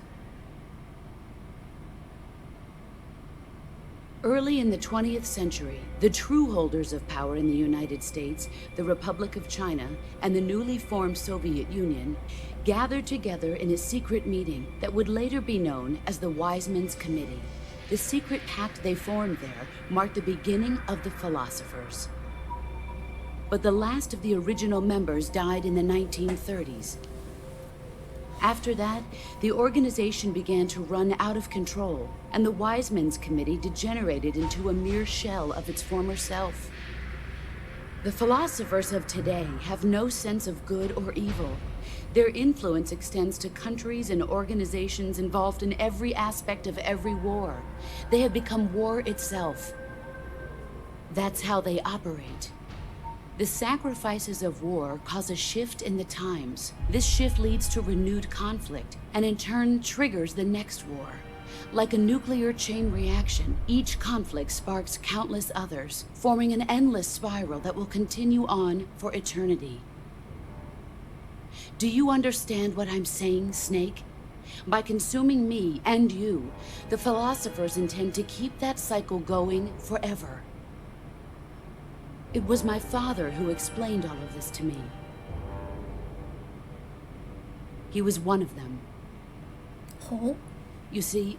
Early in the 20th century, the true holders of power in the United States, the Republic of China, and the newly formed Soviet Union gathered together in a secret meeting that would later be known as the Wise Men's Committee. The secret pact they formed there marked the beginning of the philosophers. But the last of the original members died in the 1930s. After that, the organization began to run out of control, and the Wise Men's Committee degenerated into a mere shell of its former self. The philosophers of today have no sense of good or evil. Their influence extends to countries and organizations involved in every aspect of every war. They have become war itself. That's how they operate. The sacrifices of war cause a shift in the times. This shift leads to renewed conflict, and in turn triggers the next war. Like a nuclear chain reaction, each conflict sparks countless others, forming an endless spiral that will continue on for eternity. Do you understand what I'm saying, Snake? By consuming me and you, the philosophers intend to keep that cycle going forever. It was my father who explained all of this to me. He was one of them. Oh? You see,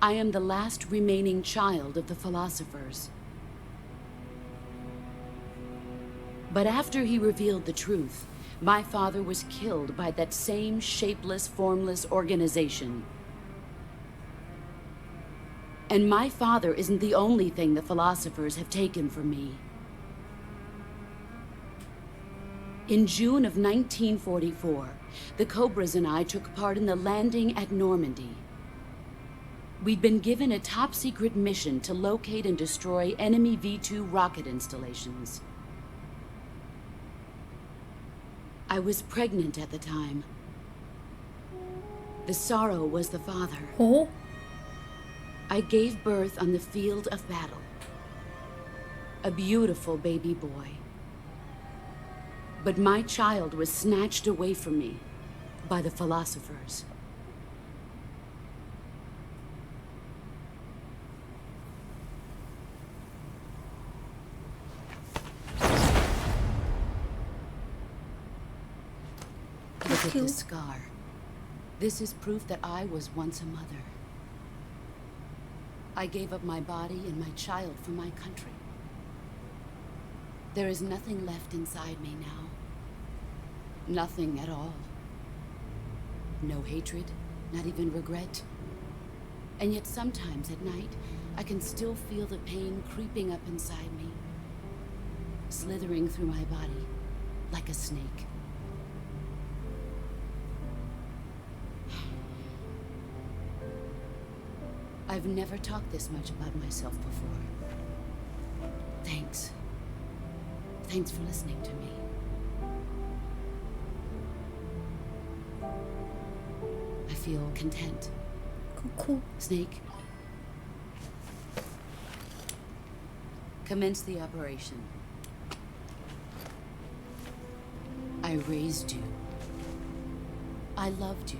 I am the last remaining child of the philosophers. But after he revealed the truth, my father was killed by that same shapeless, formless organization. And my father isn't the only thing the philosophers have taken from me. In June of 1944, the Cobras and I took part in the landing at Normandy. We'd been given a top-secret mission to locate and destroy enemy V-2 rocket installations. I was pregnant at the time. The Sorrow was the father. Oh? I gave birth on the field of battle. a beautiful baby boy. But my child was snatched away from me by the philosophers. Look at this scar. This is proof that I was once a mother. I gave up my body and my child for my country. There is nothing left inside me now. Nothing at all. No hatred, not even regret. And yet sometimes at night, I can still feel the pain creeping up inside me, slithering through my body like a snake. I've never talked this much about myself before. Thanks. Thanks for listening to me. I feel content. Cool. Snake. Commence the operation. I raised you. I loved you.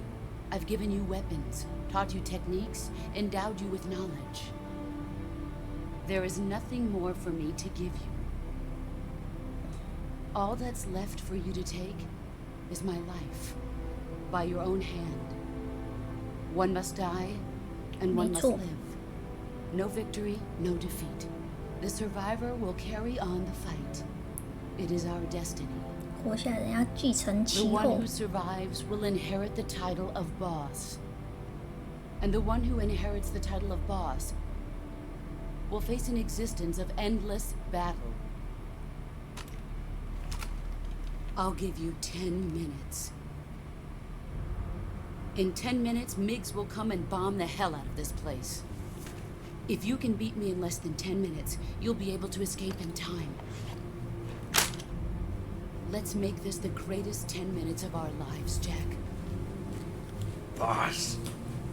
I've given you weapons, taught you techniques, endowed you with knowledge. There is nothing more for me to give you. All that's left for you to take is my life, by your own hand. One must die, and one must live. No victory, no defeat. The survivor will carry on the fight. It is our destiny. 活下来人要继承 The 其 one 后 who survives will inherit the title of boss. And the one who inherits the title of boss will face an existence of endless battle. I'll give you 10 minutes. In 10 minutes, MiGs will come and bomb the hell out of this place. If you can beat me in less than 10 minutes, you'll be able to escape in time. Let's make this the greatest 10 minutes of our lives, Jack. Boss.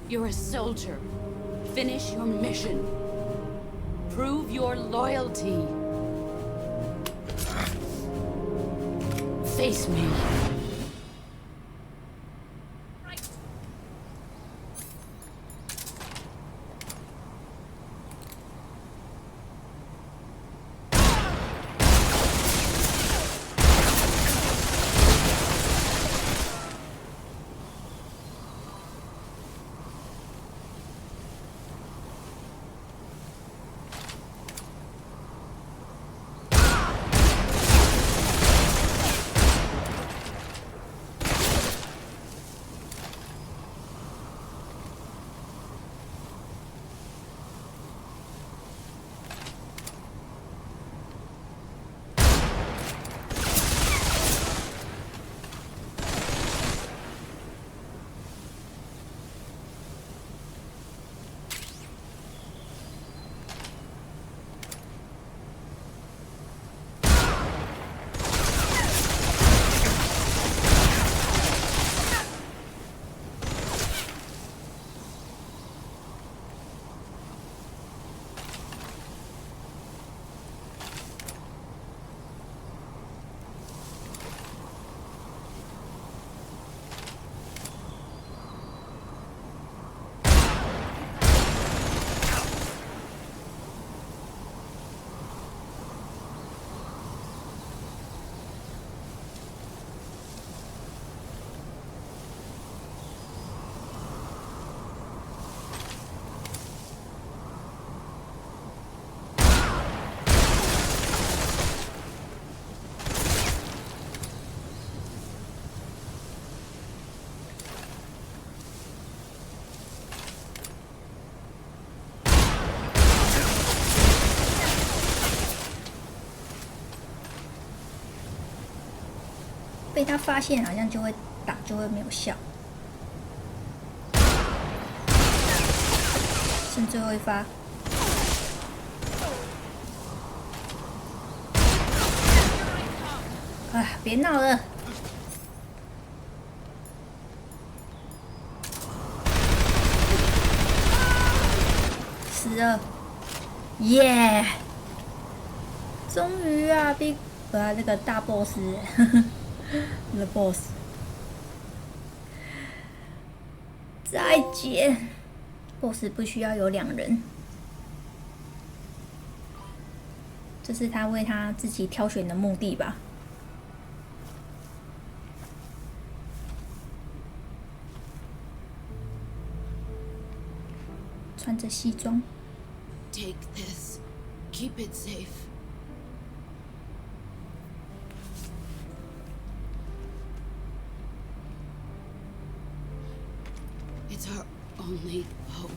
You're a soldier. Finish your mission. Prove your loyalty. Face me.被他发现，好像就会打，就会没有效。剩最后一发。哎，别闹了！死了，耶！终于啊，Big 那个大 boss，The boss， 再见。boss 不需要有2人，这是他为他自己挑选的目的吧。穿着西装。Take this. Keep it safe. It's our only hope.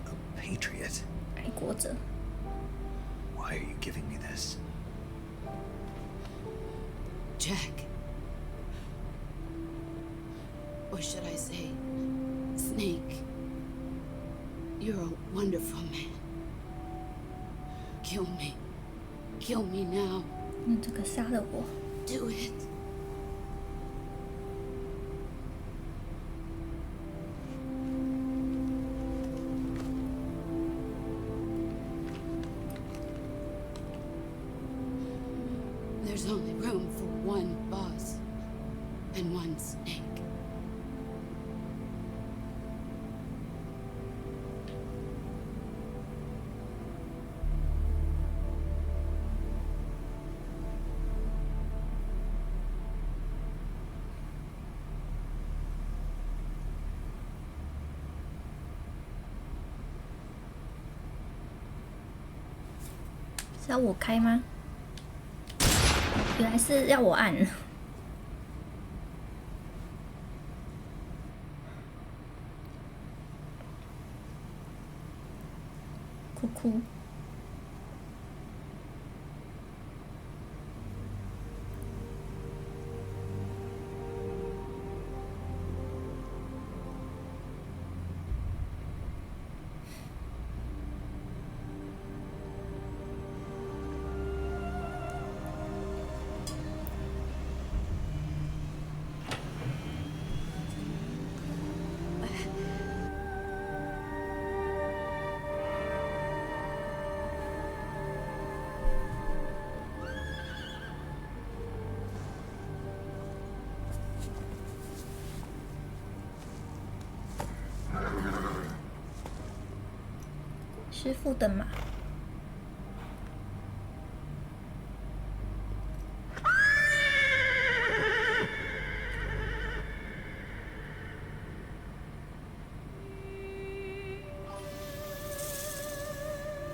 A patriot? 爱国者。 Why are you giving me this? Jack. Or should I say, Snake? You're a wonderful man. Kill me. Kill me now. 用这个杀了我。 Do it. There's only room for one boss and one snake.是要我开吗？原来是要我按。哭哭。师傅的马。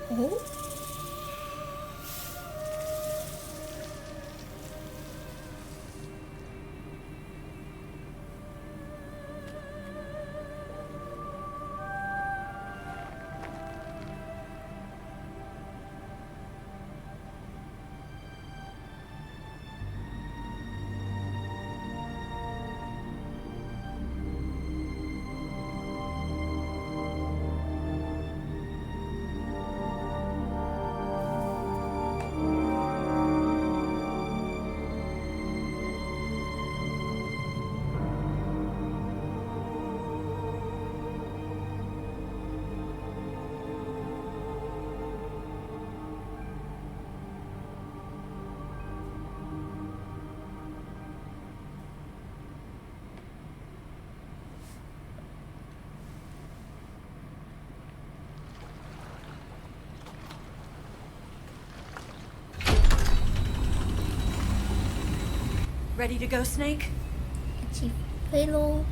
哦。Ready to go, Snake? 一起飞喽！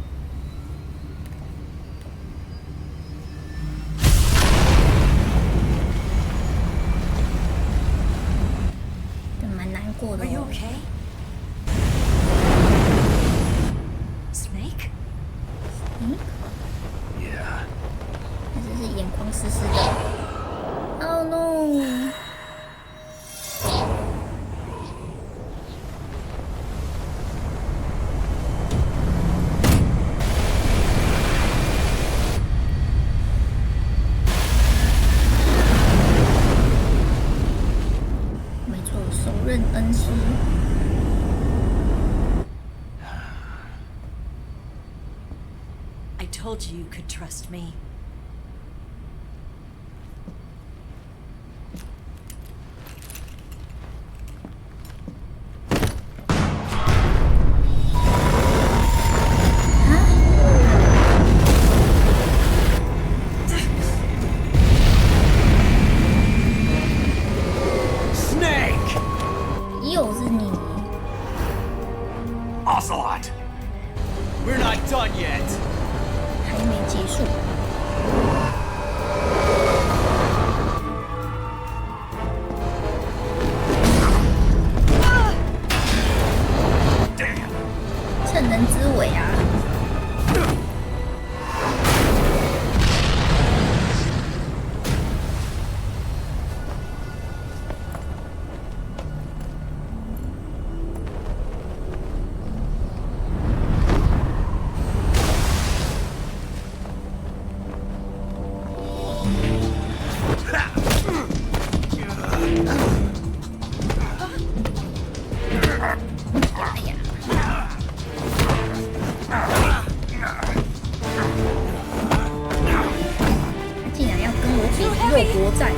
这蛮难过的 Are you 哦。 okay? Snake? 嗯？ Yeah. 还是眼眶湿湿的。Oh no！ 没错，手刃恩师。I told you you could trust me. Ocelot! We're not done yet. 还没结束。趁人之危啊！国战。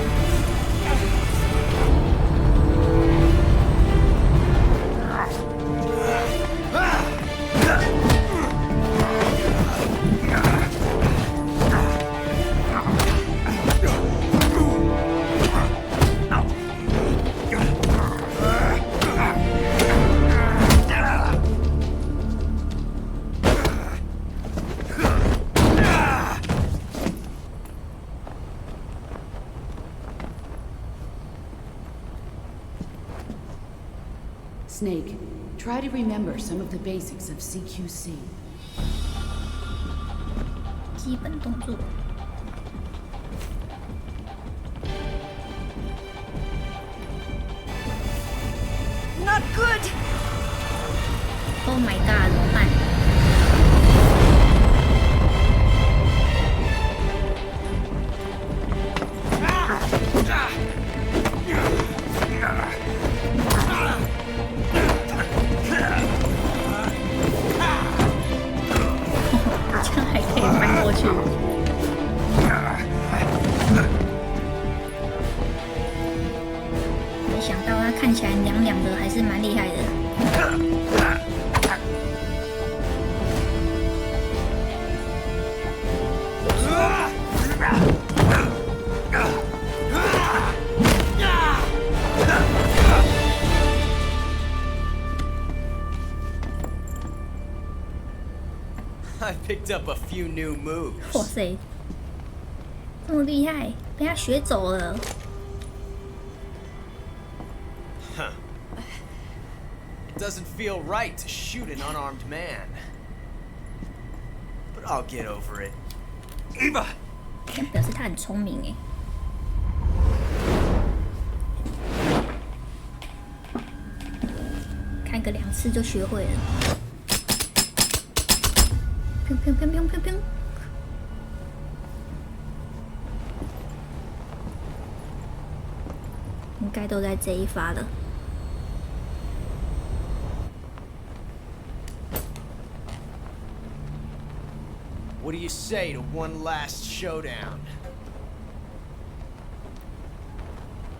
Snake, try to remember some of the basics of CQC. 基本动作。Not good. Oh my god， 怎么办？没想到他看起来凉凉的，还是蛮厉害的。I picked up a few new moves. 哇塞，这么厉害，被他学走了。Huh. It doesn't feel right to shoot an unarmed man. But I'll get over it. Eva! 这表示他很聪明哎。看个2次就学会了。砰砰砰砰砰砰！应该都在这一发了。What do you say to one last showdown?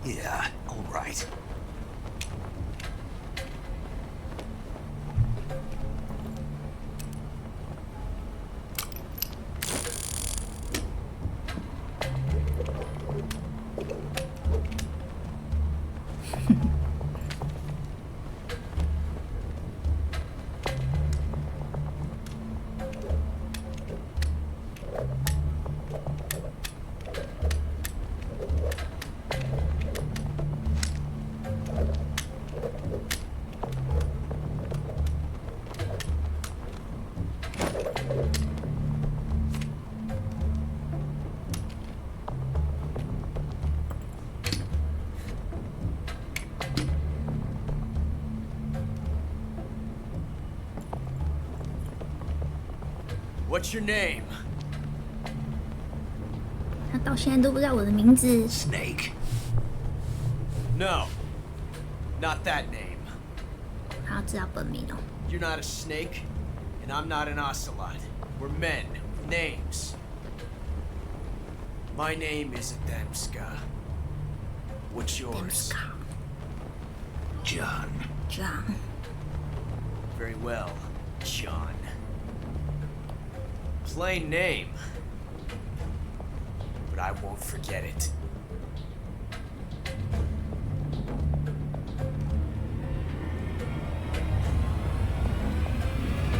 Yeah, all right. What's your name? 他到现在都不知道我的名字。Snake. No. Not that name. 他要知道本名哦。 You're not a snake, and I'm not an ocelot. We're men with Names. My name is Adamska. What's yours? John. John. Very well, John. Plain name. But I won't forget it.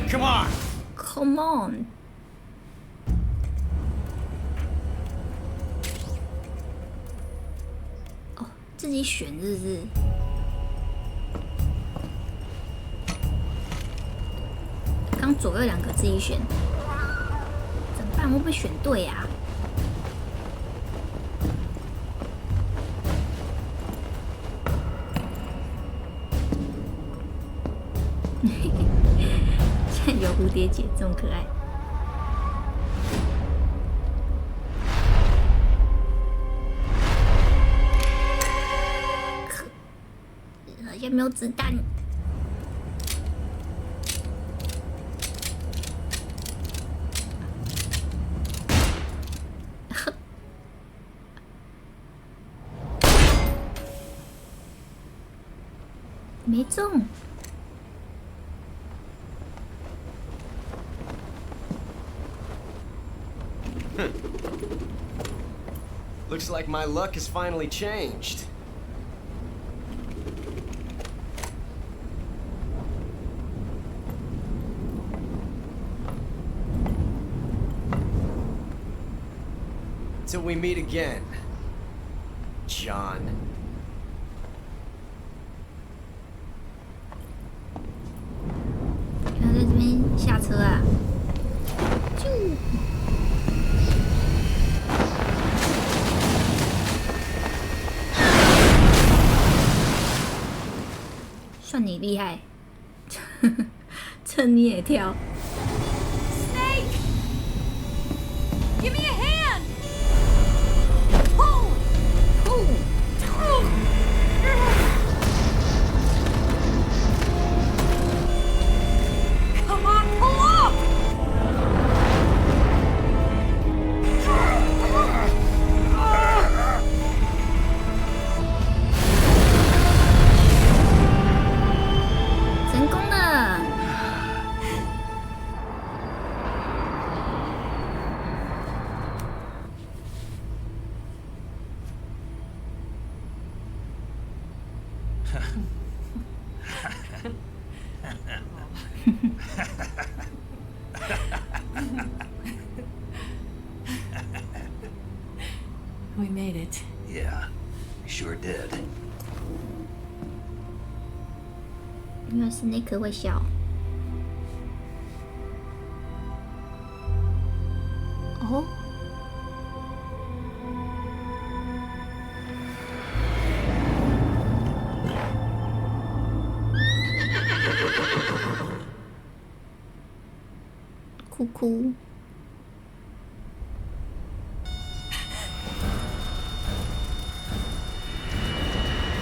Come on! Come on. 哦，自己选是不是？刚左右两个自己选，怎么办？会不会选对啊？现在有蝴蝶结，这么可爱。好像没有子弹。没中。Looks like my luck has finally changed. Till we meet again, John. 要在这边下车啊！就。算你厉害，趁你也跳。Snake! Give me a hand! Pull! Pull! Come on, pull up! 成功了！We made it. Yeah, we sure did. 因为是那颗会笑。哦。哭哭。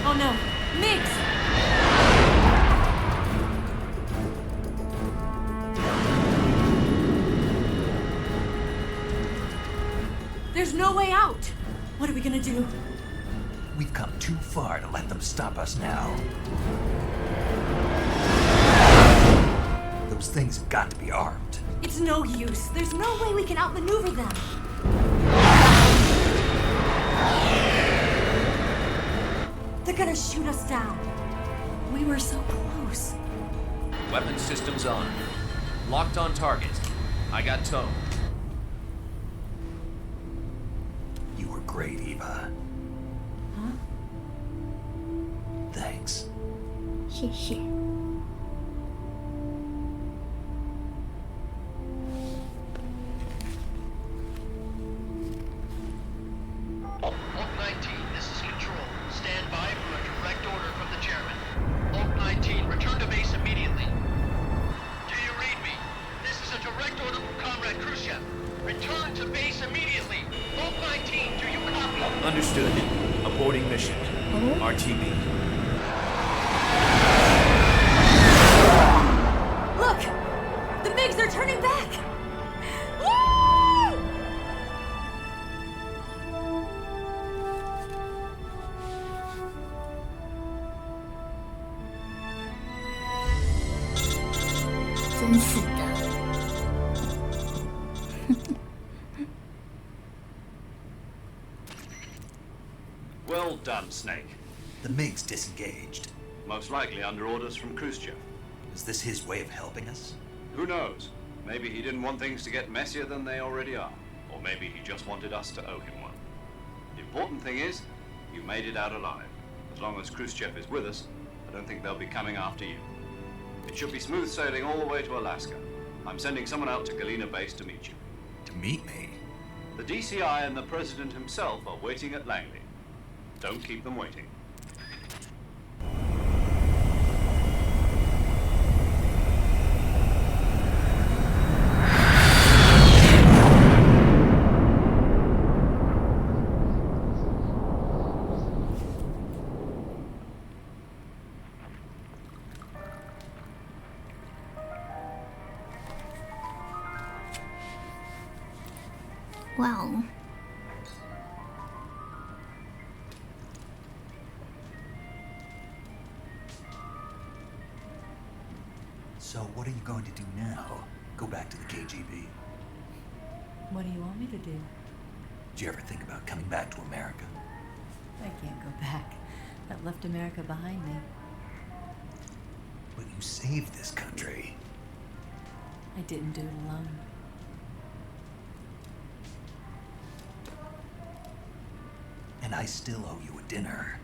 Oh no, Mix! There's no way out! What are we gonna do? We've come too far to let them stop us now. Those things have got to be armed. It's no use. There's no way we can outmaneuver them. They're gonna shoot us down. We were so close. Weapon systems on. Locked on target. I got tone. You were great, Eva. Huh? Thanks. 谢谢。Oak 19, this is Control. Stand by for a direct order from the chairman. Oak 19, return to base immediately. Do you read me? This is a direct order from Comrade Khrushchev. Return to base immediately. Oak 19, do you copy? Understood. Aborting mission. RTB. Look! The MiGs are turning back! Woo! Well done, Snake. The MiG's disengaged. Most likely under orders from Khrushchev. Is this his way of helping us? Who knows? Maybe he didn't want things to get messier than they already are. Or maybe he just wanted us to owe him one. The important thing is, you made it out alive. As long as Khrushchev is with us, I don't think they'll be coming after you. It should be smooth sailing all the way to Alaska. I'm sending someone out to Galena Base to meet you. To meet me? The DCI and the President himself are waiting at Langley. Don't keep them waiting. Wow. So what are you going to do now? Go back to the KGB? What do you want me to do? Did you ever think about coming back to America? I can't go back. That left America behind me. But you saved this country. I didn't do it alone. And I still owe you a dinner.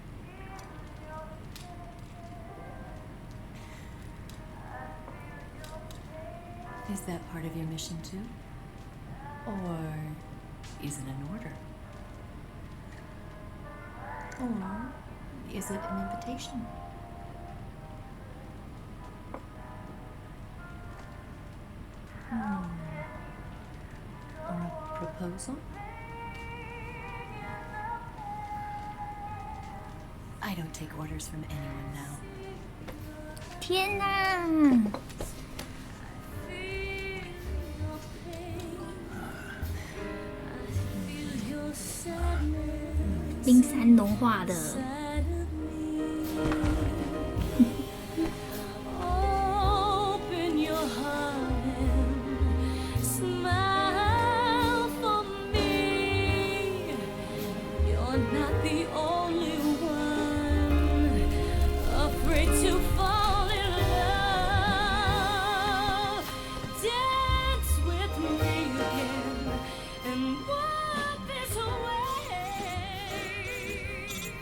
Is that part of your mission too? Or is it an order? Or is it an invitation? Or a proposal? I don't take orders from anyone now. 天哪！冰山融化的。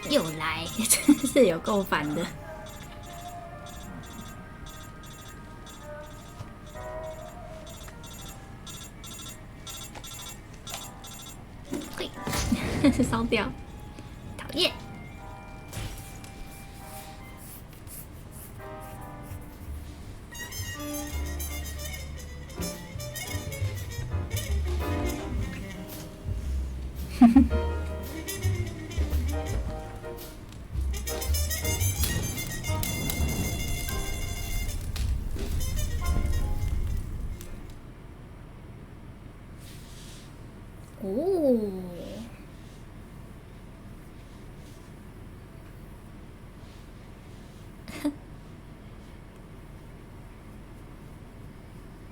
又来，真是有够烦的。嘿，烧掉，讨厌。哦，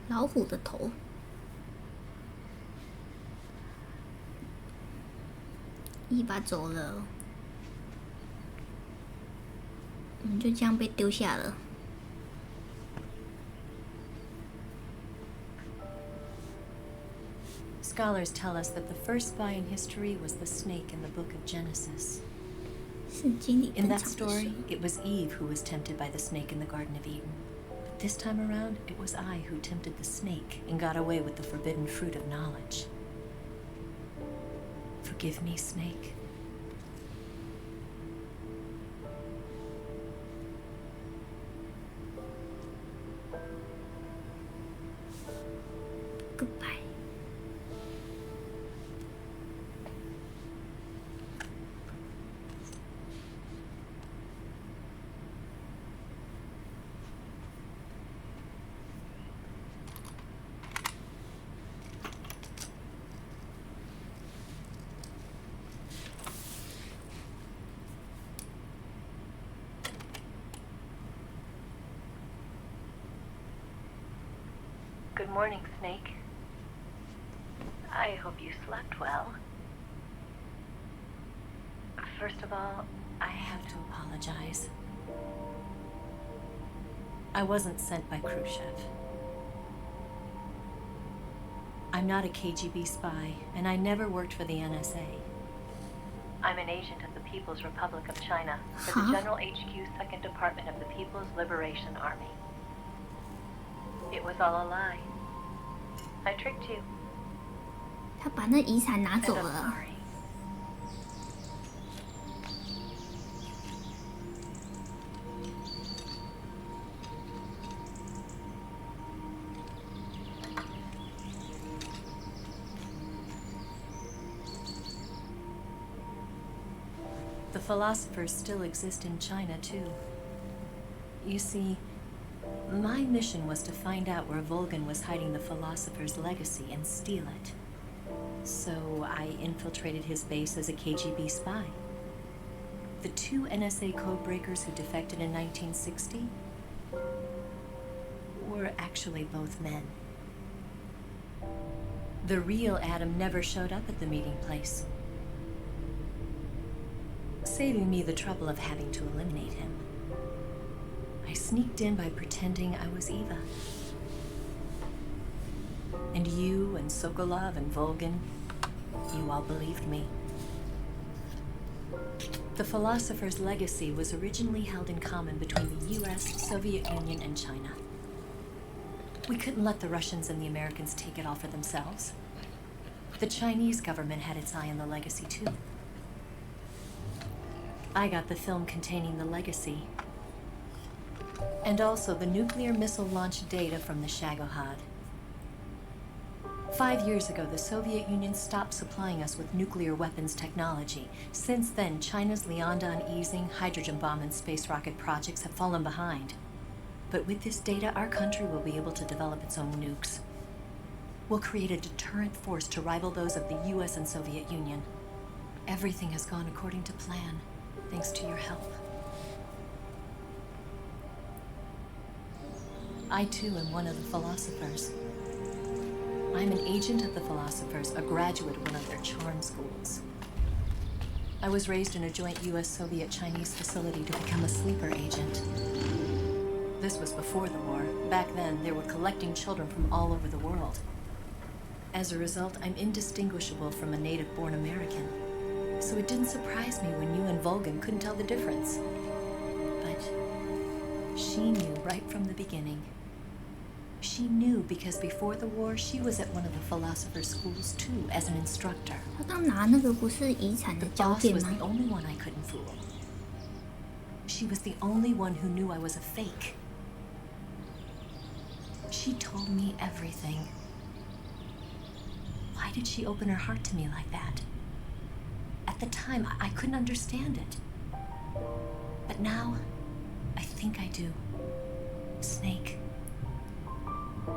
老虎的头，尾巴走了，我们就这样被丢下了。Scholars tell us that the first spy in history was the snake in the book of Genesis. 圣经里 In 登 that 场的 story, 是 it was Eve who was tempted by the snake in the Garden of Eden. But this time around, it was I who tempted the snake and got away with the forbidden fruit of knowledge. Forgive me, Snake. Goodbye. Good morning, Snake. I hope you slept well. First of all, I have to apologize. I wasn't sent by Khrushchev. I'm not a KGB spy, and I never worked for the NSA. I'm an agent of the People's Republic of China for the General HQ 2nd Department of the People's Liberation Army. It was all a lie. I tricked you. 他把那遗产拿 And 走 I'm 了。 sorry. The philosophers still exist in China, too. You see, my mission was to find out where Volgin was hiding the philosopher's legacy and steal it. So I infiltrated his base as a KGB spy. The 2 NSA codebreakers who defected in 1960 were actually both men. The real Adam never showed up at the meeting place, saving me the trouble of having to eliminate him. I sneaked in by pretending I was Eva. And you and Sokolov and Volgin, you all believed me. The philosopher's legacy was originally held in common between the US, Soviet Union, and China. We couldn't let the Russians and the Americans take it all for themselves. The Chinese government had its eye on the legacy, too. I got the film containing the legacy, and also the nuclear missile launch data from the Shagahod. 5 years ago, the Soviet Union stopped supplying us with nuclear weapons technology. Since then, China's Liaodong easing, hydrogen bomb, and space rocket projects have fallen behind. But with this data, our country will be able to develop its own nukes. We'll create a deterrent force to rival those of the US and Soviet Union. Everything has gone according to plan, thanks to your help. I too am one of the philosophers. I'm an agent of the philosophers, a graduate of one of their charm schools. I was raised in a joint US-Soviet-Chinese facility to become a sleeper agent. This was before the war. Back then, they were collecting children from all over the world. As a result, I'm indistinguishable from a native-born American. So it didn't surprise me when you and Volgin couldn't tell the difference. But she knew right from the beginning. She knew because before the war, she was at one of the philosopher's schools too, as an instructor. 他刚拿那个不是遗产的 The 胶 boss 片 was 吗 the only one I couldn't fool. She was the only one who knew I was a fake. She told me everything. Why did she open her heart to me like that? At the time, I couldn't understand it. But now, I think I do. Snake.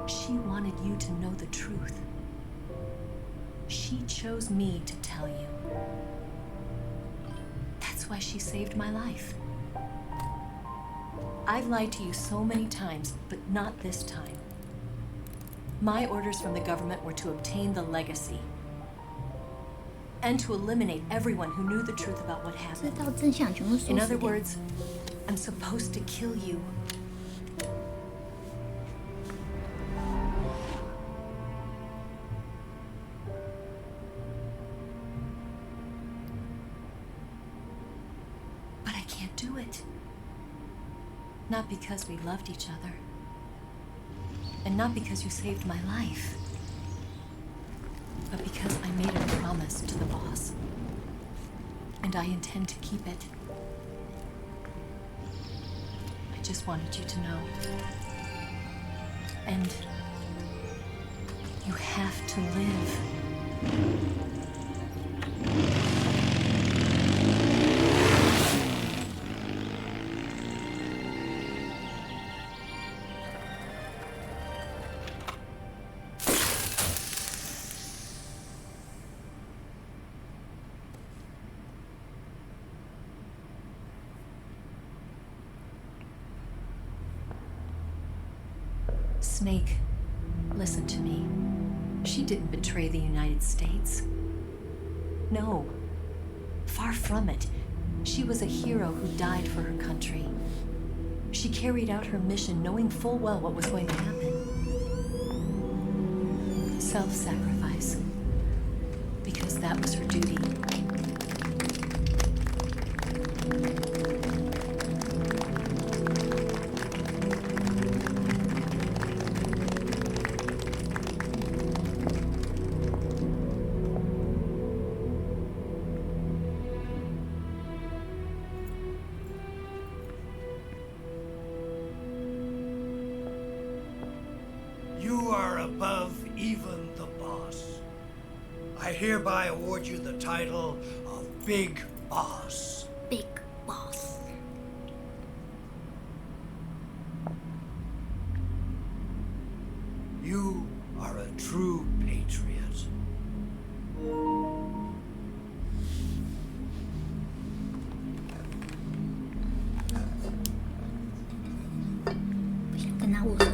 She wanted you to know the truth. She chose me to tell you. That's why she saved my life. I've lied to you so many times, but not this time. My orders from the government were to obtain the legacy and to eliminate everyone who knew the truth about what 知 happened. 道真相全部说 In 死 other 掉。 words, I'm supposed to kill you. But I can't do it. Not because we loved each other. And not because you saved my life. But because I made a promise to the boss. And I intend to keep it. I just wanted you to know. And you have to live. Snake, listen to me. She didn't betray the United States. No. Far from it. She was a hero who died for her country. She carried out her mission knowing full well what was going to happen. Self-sacrifice. Because that was her duty. You are above even the boss. I hereby award you the title of Big Boss. Big Boss. You are a true patriot. 不想跟他握手。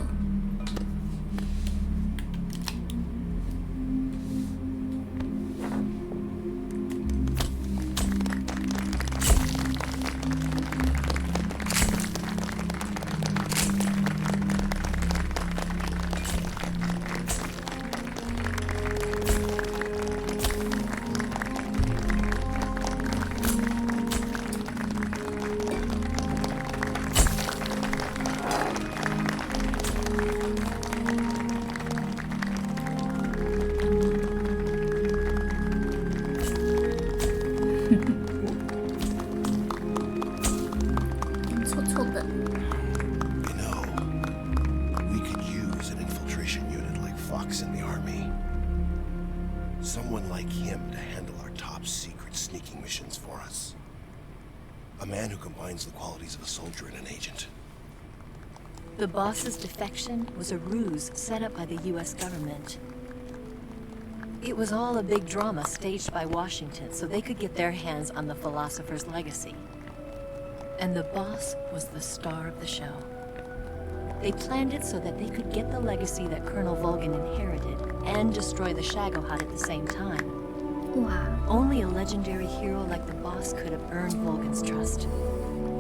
The boss's defection was a ruse set up by the US government. It was all a big drama staged by Washington so they could get their hands on the philosopher's legacy. And the boss was the star of the show. They planned it so that they could get the legacy that Colonel Volgin inherited and destroy the Shagahod at the same time. Wow. Only a legendary hero like the boss could have earned Volgin's trust.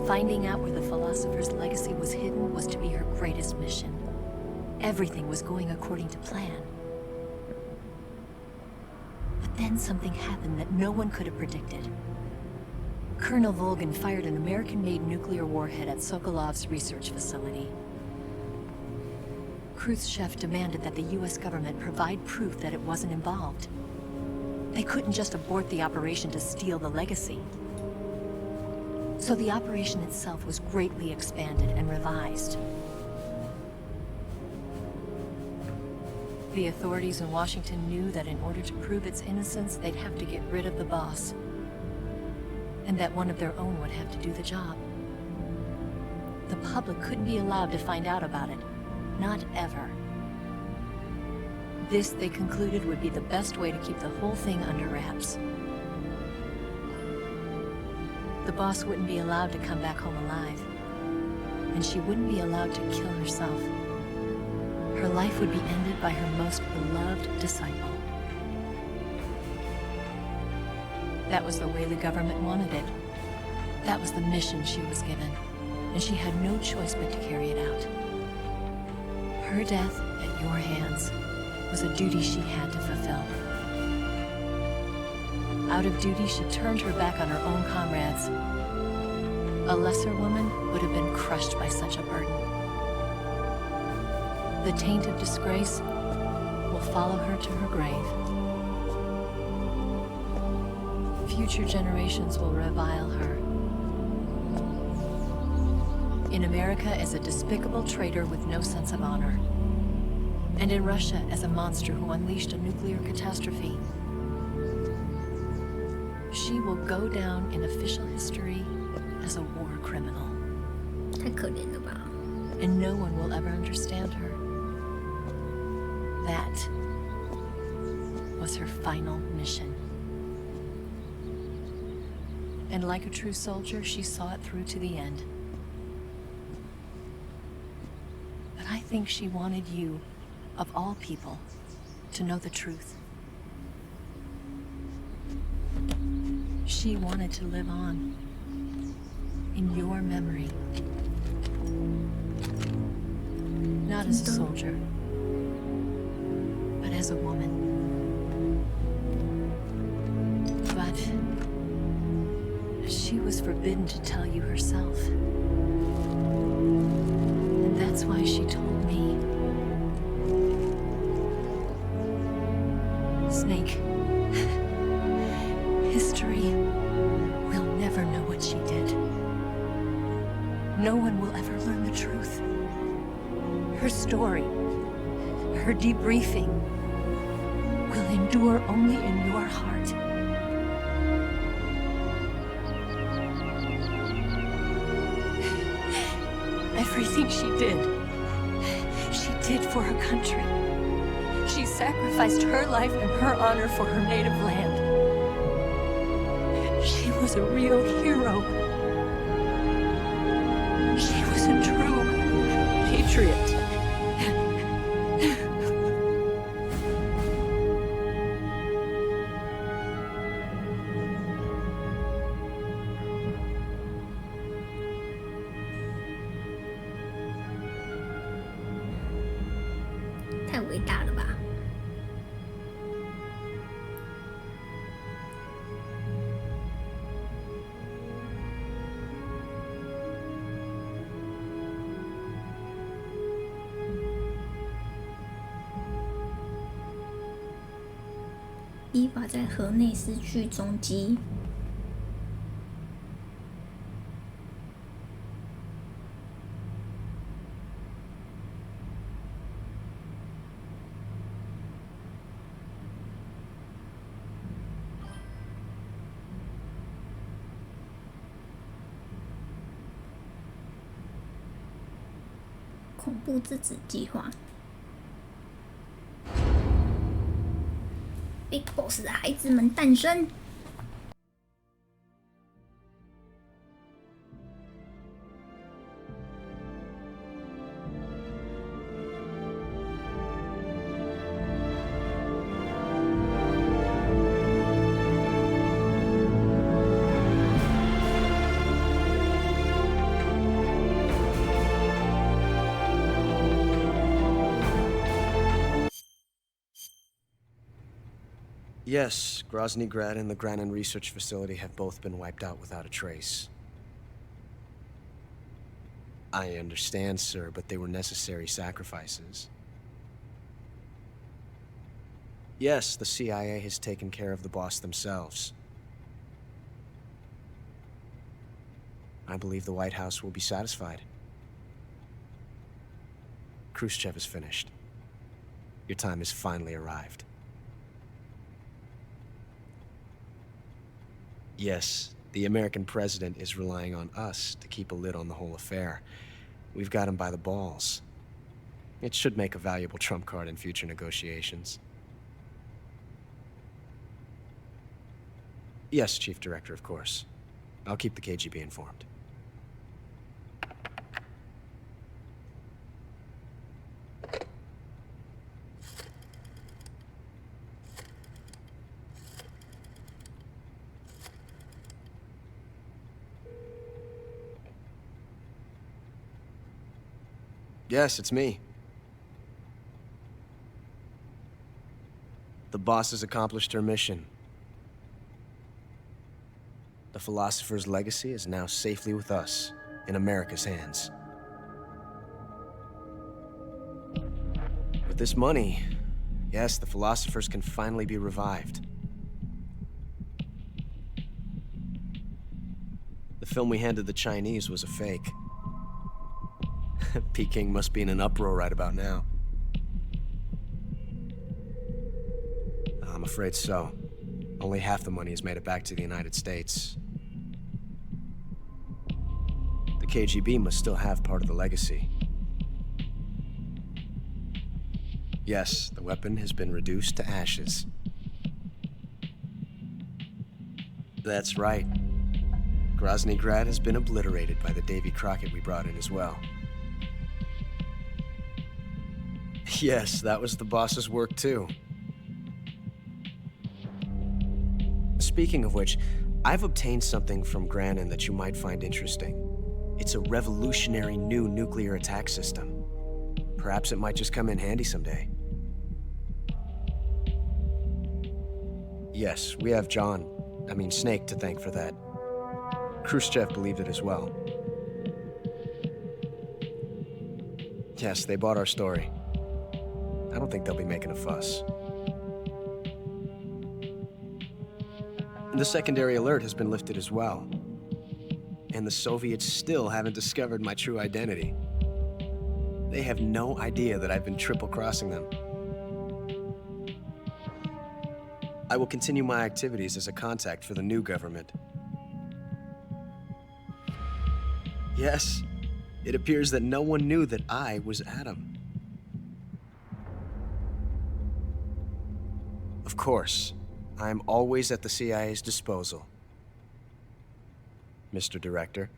Finding out where the philosopher's legacy was hidden was to be her greatest mission. Everything was going according to plan. But then something happened that no one could have predicted. Colonel Volgin fired an American-made nuclear warhead at Sokolov's research facility. Khrushchev demanded that the US government provide proof that it wasn't involved. They couldn't just abort the operation to steal the legacy. So the operation itself was greatly expanded and revised. The authorities in Washington knew that in order to prove its innocence, they'd have to get rid of the boss. And that one of their own would have to do the job. The public couldn't be allowed to find out about it. Not ever. This, they concluded, would be the best way to keep the whole thing under wraps. The boss wouldn't be allowed to come back home alive. And she wouldn't be allowed to kill herself. Her life would be ended by her most beloved disciple. That was the way the government wanted it. That was the mission she was given. And she had no choice but to carry it out. Her death at your hands was a duty she had to fulfill. Out of duty, she turned her back on her own comrades. A lesser woman would have been crushed by such a burden. The taint of disgrace will follow her to her grave. Future generations will revile her. In America as a despicable traitor with no sense of honor. And in Russia as a monster who unleashed a nuclear catastrophe. She will go down in official history as a war criminal. 太可怜了吧? And no one will ever understand her. That was her final mission. And like a true soldier, she saw it through to the end. But I think she wanted you, of all people, to know the truth. She wanted to live on in your memory. Not as a soldier, but as a woman. But she was forbidden to tell you herself. And that's why she told me. Snake, history will never know what she did. No one will ever learn the truth. Her story, her debriefing, will endure only in your heart. Everything she did for her country. She sacrificed her life and her honor for her native land. She was a real hero. She was a true patriot.伊娃在河内失去踪迹。恐怖之子计划。Big Boss 的孩子们诞生。Yes, Grozny Grad and the Granin Research Facility have both been wiped out without a trace. I understand, sir, but they were necessary sacrifices. Yes, the CIA has taken care of the boss themselves. I believe the White House will be satisfied. Khrushchev is finished. Your time has finally arrived. Yes, the American president is relying on us to keep a lid on the whole affair. We've got him by the balls. It should make a valuable trump card in future negotiations. Yes, Chief Director, of course. I'll keep the KGB informed. Yes, it's me. The boss has accomplished her mission. The philosopher's legacy is now safely with us, in America's hands. With this money, yes, the philosophers can finally be revived. The film we handed the Chinese was a fake. Peking must be in an uproar right about now. I'm afraid so. Only half the money has made it back to the United States. The KGB must still have part of the legacy. Yes, the weapon has been reduced to ashes. That's right. Grozny Grad has been obliterated by the Davy Crockett we brought in as well. Yes, that was the boss's work too. Speaking of which, I've obtained something from Granin that you might find interesting. It's a revolutionary new nuclear attack system. Perhaps it might just come in handy someday. Yes, we have Snake to thank for that. Khrushchev believed it as well. Yes, they bought our story. I don't think they'll be making a fuss. The secondary alert has been lifted as well. And the Soviets still haven't discovered my true identity. They have no idea that I've been triple-crossing them. I will continue my activities as a contact for the new government. Yes, it appears that no one knew that I was Adam. Of course, I am always at the CIA's disposal, Mr. Director.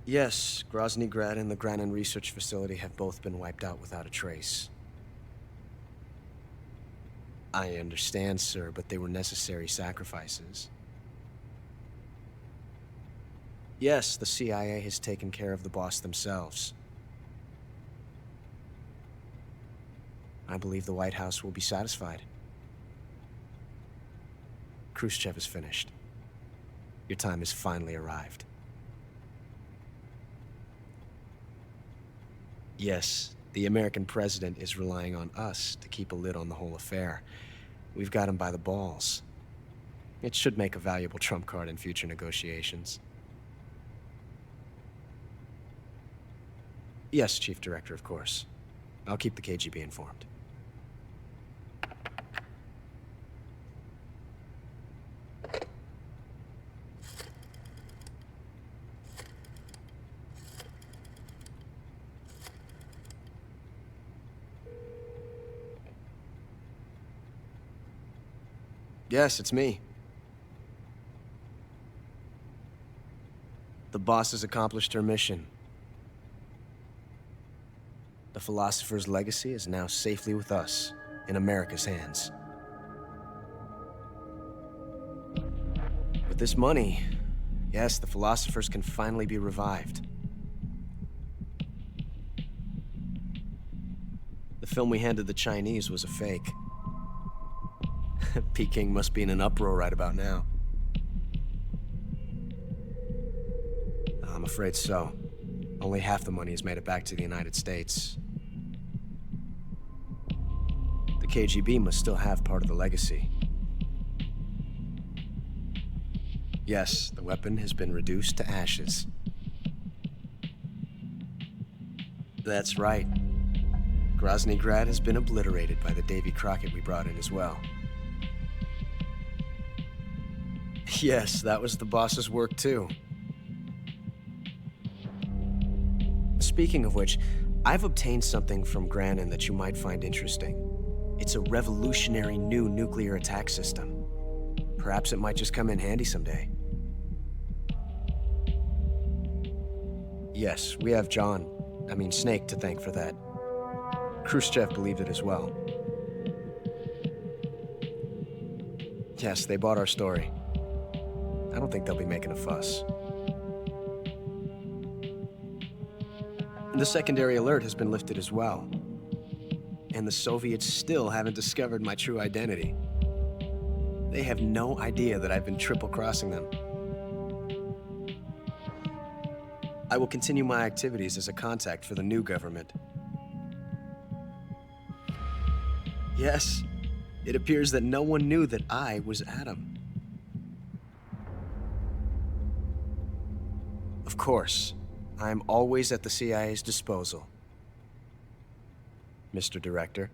Yes, Grozny Grad and the Granin Research Facility have both been wiped out without a trace. I understand, sir, but they were necessary sacrifices. Yes, the CIA has taken care of the boss themselves. I believe the White House will be satisfied. Khrushchev is finished. Your time has finally arrived. Yes, the American president is relying on us to keep a lid on the whole affair. We've got him by the balls. It should make a valuable trump card in future negotiations. Yes, Chief Director, of course. I'll keep the KGB informed. Yes, it's me. The boss has accomplished her mission. The philosopher's legacy is now safely with us, in America's hands. With this money, yes, the philosophers can finally be revived. The film we handed the Chinese was a fake. Peking must be in an uproar right about now. I'm afraid so. Only half the money has made it back to the United States. The KGB must still have part of the legacy. Yes, the weapon has been reduced to ashes. That's right. Grozny Grad has been obliterated by the Davy Crockett we brought in as well. Yes, that was the boss's work too. Speaking of which, I've obtained something from Granin that you might find interesting. It's a revolutionary new nuclear attack system. Perhaps it might just come in handy someday. Yes, we have Snake to thank for that. Khrushchev believed it as well. Yes, they bought our story. I don't think they'll be making a fuss. The secondary alert has been lifted as well. And the Soviets still haven't discovered my true identity. They have no idea that I've been triple-crossing them. I will continue my activities as a contact for the new government. Yes, it appears that no one knew that I was Adam. Of course, I'm always at the CIA's disposal, Mr. Director.